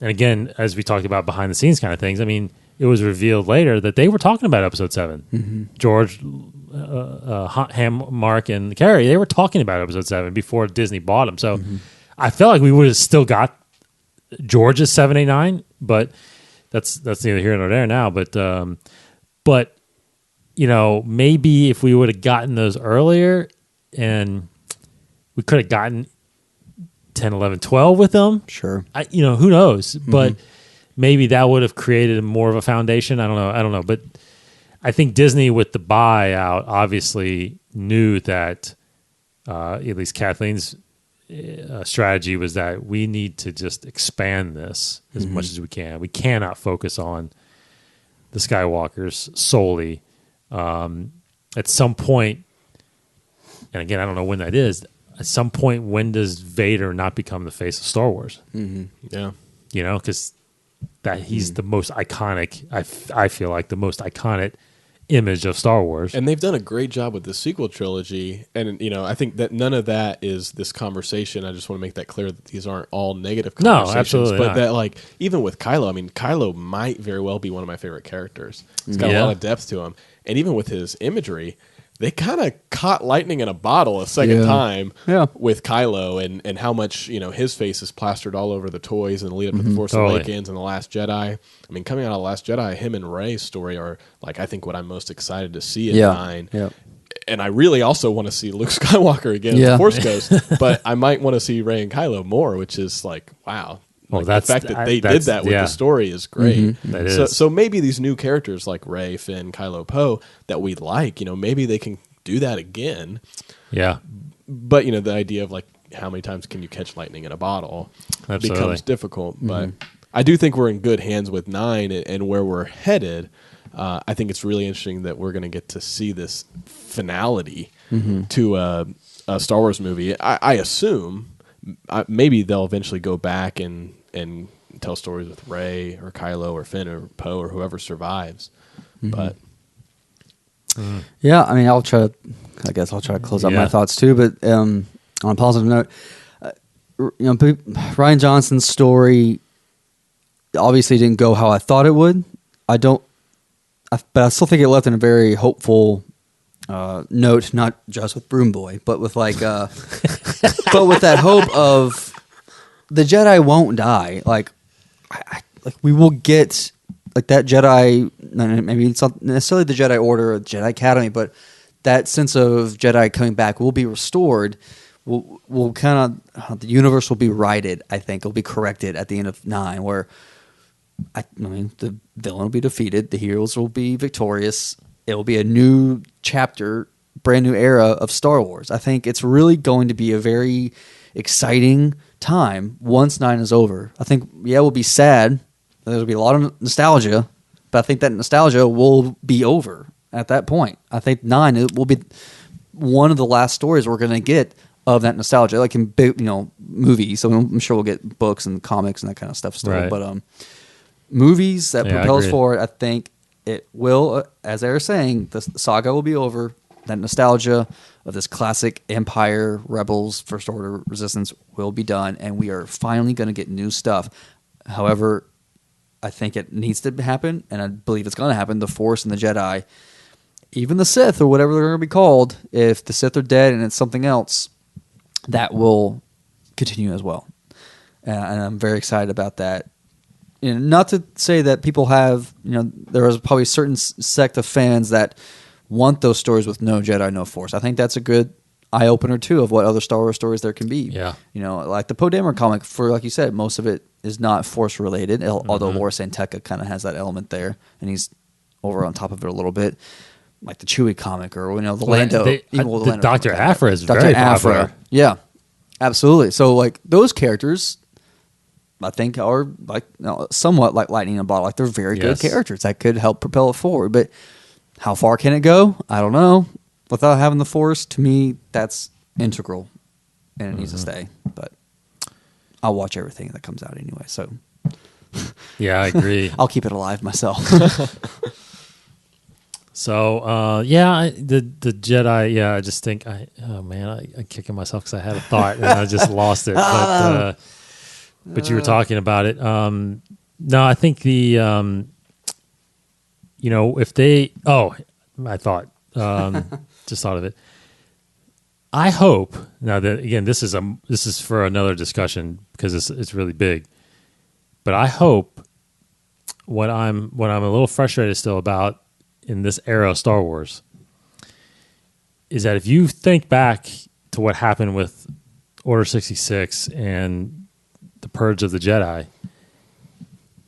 again, as we talked about behind the scenes kind of things, I mean, it was revealed later that they were talking about Episode 7. George, Mark, and Carrie, they were talking about Episode 7 before Disney bought them. So I felt like we would have still got George's 7, 8, 9, but that's neither here nor there now. But you know, maybe if we would have gotten those earlier, and we could have gotten 10, 11, 12 with them. Sure. Who knows? But maybe that would have created more of a foundation. I don't know. But I think Disney, with the buyout, obviously knew that at least Kathleen's strategy was that we need to just expand this as much as we can. We cannot focus on the Skywalkers solely. At some point, and again, I don't know when that is, at some point, when does Vader not become the face of Star Wars? Yeah. You know, because that he's the most iconic, I feel like the most iconic image of Star Wars. And they've done a great job with the sequel trilogy. And, you know, I think that none of that is this conversation. I just want to make that clear that these aren't all negative conversations. No, absolutely But not. that, like, even with Kylo, I mean, Kylo might very well be one of my favorite characters. He's got a lot of depth to him. And even with his imagery, they kind of caught lightning in a bottle a second time with Kylo, and how much, you know, his face is plastered all over the toys and the lead up to The Force Awakens and The Last Jedi. I mean, coming out of The Last Jedi, him and Rey's story are, like, I think what I'm most excited to see in 9. Yeah. And I really also want to see Luke Skywalker again as the Force Ghost, but I might want to see Rey and Kylo more, which is like, wow. Well, the fact that they did that with the story is great. That is. So maybe these new characters like Rey, Finn, Kylo, Poe that we like, you know, maybe they can do that again. Yeah. But, you know, the idea of like how many times can you catch lightning in a bottle Absolutely. becomes difficult. But I do think we're in good hands with 9 and where we're headed. I think it's really interesting that we're going to get to see this finality to a Star Wars movie. I assume maybe they'll eventually go back and tell stories with Rey or Kylo or Finn or Poe or whoever survives. But yeah, I mean, I'll try to close out my thoughts too. But on a positive note, Ryan Johnson's story obviously didn't go how I thought it would. But I still think it left in a very hopeful note, not just with Broom Boy, but with but with that hope of the Jedi won't die. Like we will get like that Jedi. Maybe it's not necessarily the Jedi Order or the Jedi Academy, but that sense of Jedi coming back will be restored. Will kind of the universe will be righted. I think it'll be corrected at the end of 9, where I mean the villain will be defeated, the heroes will be victorious. It will be a new chapter, brand new era of Star Wars. I think it's really going to be a very exciting time once 9 is over. I think we'll be sad. There'll be a lot of nostalgia, but I think that nostalgia will be over at that point. I think 9 it will be one of the last stories we're going to get of that nostalgia, like in big, movies. So I'm sure we'll get books and comics and that kind of stuff still. Right. But movies that propels I agree. forward, I think it will, as they were saying, the saga will be over. That nostalgia of this classic Empire, Rebels, First Order, Resistance will be done, and we are finally going to get new stuff. However, I think it needs to happen, and I believe it's going to happen. The Force and the Jedi, even the Sith or whatever they're going to be called, if the Sith are dead and it's something else, that will continue as well. And I'm very excited about that. Not to say that people have, there is probably a certain sect of fans that want those stories with no Jedi, no Force. I think that's a good eye opener too of what other Star Wars stories there can be. Yeah. Like the Poe Dameron comic, for like you said, most of it is not Force related, although Loras Santeca kind of has that element there, and he's over on top of it a little bit. Like the Chewie comic, or the Lando, the Dr. Aphra is Dr. very Aphra. popular. Yeah, absolutely. So like those characters, I think are like somewhat like lightning in a bottle. Like they're very good characters that could help propel it forward. But how far can it go? I don't know. Without having the Force, to me, that's integral, and it needs to stay. But I'll watch everything that comes out anyway. So Yeah, I agree. I'll keep it alive myself. So, the Jedi, I just think, I'm kicking myself because I had a thought and I just lost it. But you were talking about it. No, I think if they, I thought, just thought of it. I hope, now that, again, this is for another discussion because it's really big, but I hope what I'm a little frustrated still about in this era of Star Wars is that if you think back to what happened with Order 66 and the Purge of the Jedi,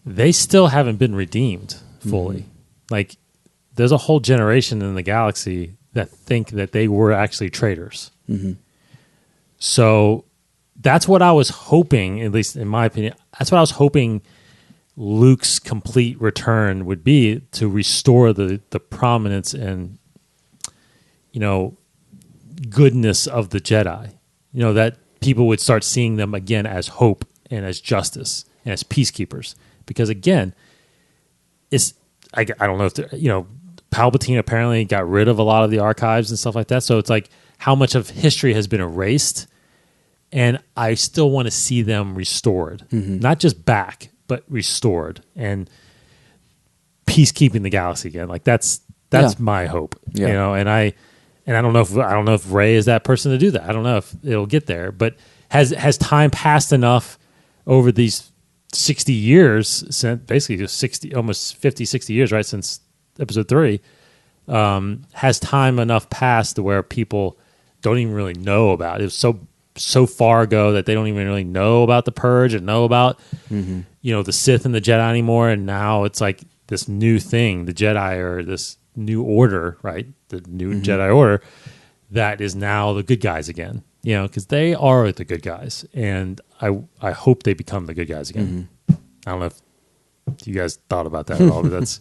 they still haven't been redeemed fully. Mm-hmm. Like, there's a whole generation in the galaxy that think that they were actually traitors. Mm-hmm. So that's what I was hoping, at least in my opinion, that's what I was hoping Luke's complete return would be, to restore the prominence and, goodness of the Jedi. That people would start seeing them again as hope and as justice and as peacekeepers. Because again, I don't know if Palpatine apparently got rid of a lot of the archives and stuff like that. So it's like how much of history has been erased, and I still want to see them restored, not just back, but restored and peacekeeping the galaxy again. Like that's my hope, and I don't know if Rey is that person to do that. I don't know if it'll get there, but has time passed enough over these 60 years, since basically almost 50, 60 years, right? Since episode 3, has time enough passed to where people don't even really know about it. It was so far ago that they don't even really know about the Purge and know about, the Sith and the Jedi anymore. And now it's like this new thing, the Jedi, or this new order, right? The new Jedi Order that is now the good guys again. You know, because they are the good guys, and I hope they become the good guys again. I don't know if you guys thought about that at all, but that's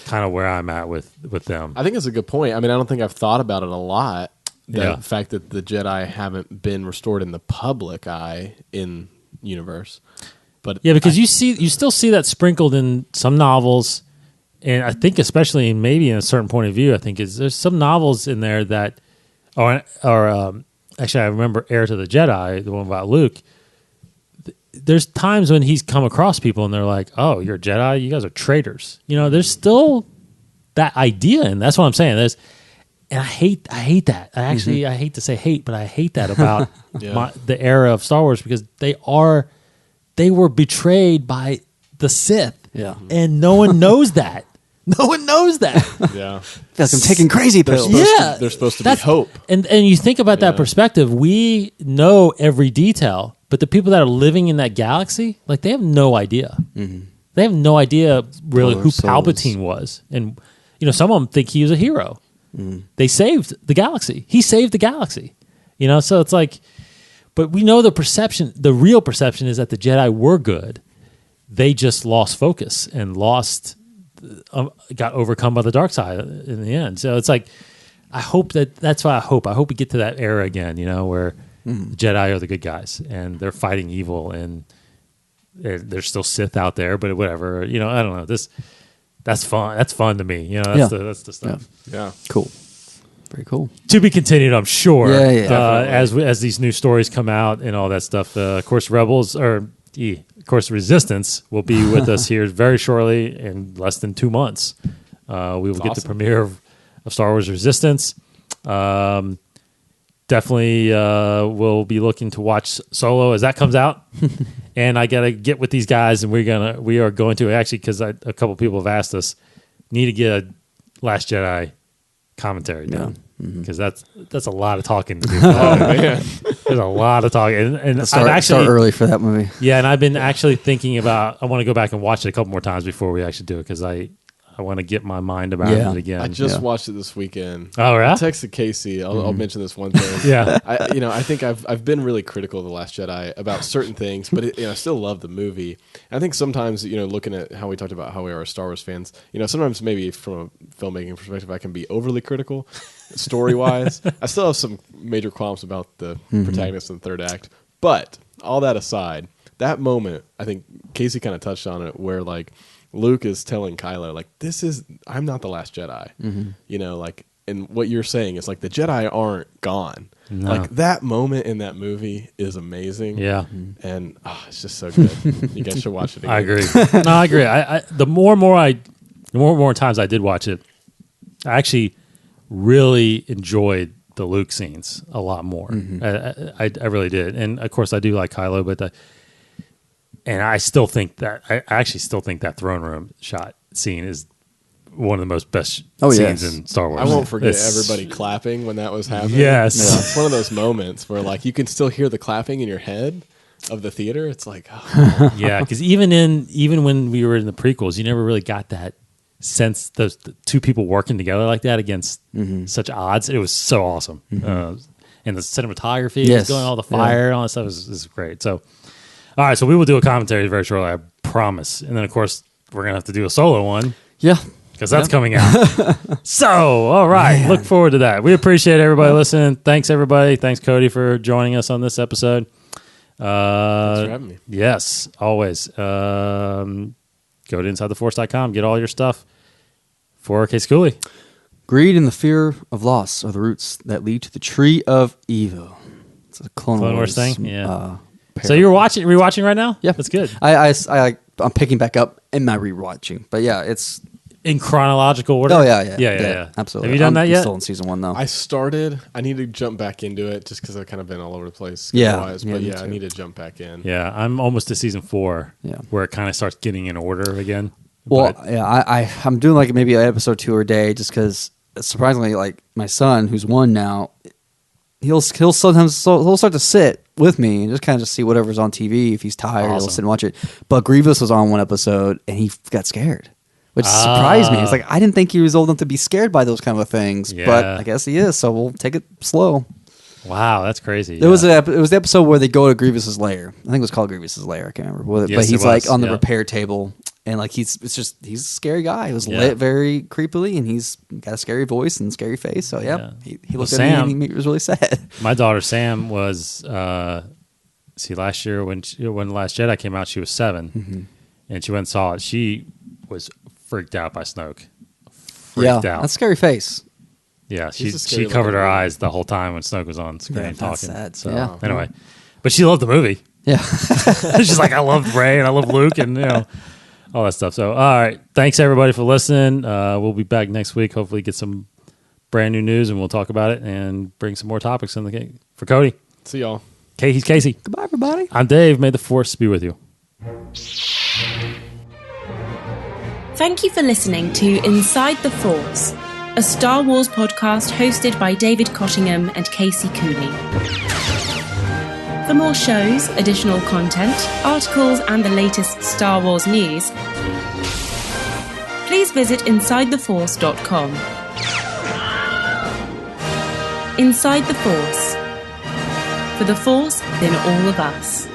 kind of where I'm at with them. I think it's a good point. I mean, I don't think I've thought about it a lot. The fact that the Jedi haven't been restored in the public eye in universe, but because you still see that sprinkled in some novels, and I think especially maybe in a certain point of view, I think there's some novels in there that, or actually I remember Heir to the Jedi, the one about Luke. There's times when he's come across people and they're like, "Oh, you're a Jedi. You guys are traitors." You know, there's still that idea, and that's what I'm saying. And I hate that. I hate to say hate, but I hate that about the era of Star Wars, because they were betrayed by the Sith, and no one knows that. No one knows that. Yeah, that's them taking crazy pills. They're supposed to be hope. And you think about that perspective. We know every detail. But the people that are living in that galaxy, like, they have no idea. They have no idea really who Palpatine was. And, you know, some of them think he was a hero. They saved the galaxy. He saved the galaxy. You know, so it's like, but we know the real perception is that the Jedi were good. They just lost focus and got overcome by the dark side in the end. So it's like, that's why I hope we get to that era again, you know, where the Jedi are the good guys, and they're fighting evil, and there's still Sith out there, but whatever. You know, I don't know. That's fun. That's fun to me. You know, that's the stuff. Yeah. Cool. Very cool. To be continued, I'm sure. Yeah. As these new stories come out and all that stuff. Of course, Resistance will be with us here very shortly, in less than 2 months. We will get the premiere of Star Wars Resistance. Definitely will be looking to watch Solo as that comes out. And I got to get with these guys, and we are going to actually, because a couple people have asked us, need to get a Last Jedi commentary done, because that's a lot of talking to do. Man. There's a lot of talking, and start early for that movie. Yeah, and I've been actually thinking about, I want to go back and watch it a couple more times before we actually do it, because I want to get my mind about it again. I just watched it this weekend. Oh, right? I texted Casey. I'll mention this one thing. I think I've been really critical of The Last Jedi about certain things, but I still love the movie. I think sometimes, looking at how we talked about how we are Star Wars fans, sometimes maybe from a filmmaking perspective, I can be overly critical, story-wise. I still have some major qualms about the protagonist in the third act. But all that aside, that moment, I think Casey kind of touched on it, where like, Luke is telling Kylo, like, I'm not the Last Jedi. And what you're saying is, like, the Jedi aren't gone. No. Like, that moment in that movie is amazing. Yeah. And it's just so good. You guys should watch it again. I agree. No, I agree. The more and more times I did watch it, I actually really enjoyed the Luke scenes a lot more. I really did. And, of course, I do like Kylo, but and I actually still think that throne room scene is one of the most best scenes in Star Wars. I won't forget everybody clapping when that was happening. Yes. Yeah. It's one of those moments where, like, you can still hear the clapping in your head of the theater. It's like, oh. Yeah, because even when we were in the prequels, you never really got that sense, those two people working together like that against such odds. It was so awesome. And the cinematography was going, all the fire and all that stuff is great. So, all right, so we will do a commentary very shortly, I promise. And then, of course, we're going to have to do a solo one. Yeah. Because that's coming out. So, all right, look forward to that. We appreciate everybody listening. Thanks, everybody. Thanks, Cody, for joining us on this episode. Thanks for having me. Yes, always. Go to InsideTheForce.com. Get all your stuff for Case Cooley. Greed and the fear of loss are the roots that lead to the tree of evil. It's a Clone Wars thing? Yeah. So you're rewatching right now? Yeah, that's good. I'm picking back up in my rewatching, but yeah, it's in chronological order. Oh yeah, absolutely. Have you done that yet? Still in season 1 though. I started. I need to jump back into it just because I've kind of been all over the place. But I need to jump back in. Yeah, I'm almost to season 4. Yeah, where it kind of starts getting in order again. Well, I'm doing like maybe an episode 2 a day, just because surprisingly, like my son, who's 1 now, he'll sometimes start to sit with me and just kind of just see whatever's on TV. If he's tired, he'll sit and watch it. But Grievous was on one episode and he got scared, which surprised me. It's like, I didn't think he was old enough to be scared by those kind of things, but I guess he is. So we'll take it slow. Wow, that's crazy. It was the episode where they go to Grievous's lair. I think it was called Grievous's lair. I can't remember. Yes, but he's like on the yeah. repair table, and like he's a scary guy. He was lit very creepily, and he's got a scary voice and scary face. So he looked at me and he was really sad. My daughter Sam was last year when The Last Jedi came out, she was 7, and she went and saw it. She was freaked out by Snoke. Freaked out. That's a scary face. Yeah, she covered her eyes the whole time when Snoke was on screen talking. Sad. So anyway, but she loved the movie. Yeah, she's like, I love Rey and I love Luke and all that stuff. So all right, thanks everybody for listening. We'll be back next week. Hopefully, get some brand new news and we'll talk about it and bring some more topics in the game. For Cody, see y'all. He's Casey. Goodbye, everybody. I'm Dave. May the Force be with you. Thank you for listening to Inside the Force, a Star Wars podcast hosted by David Cottingham and Casey Cooney. For more shows, additional content, articles, and the latest Star Wars news, please visit InsideTheForce.com. Inside the Force. For the Force within all of us.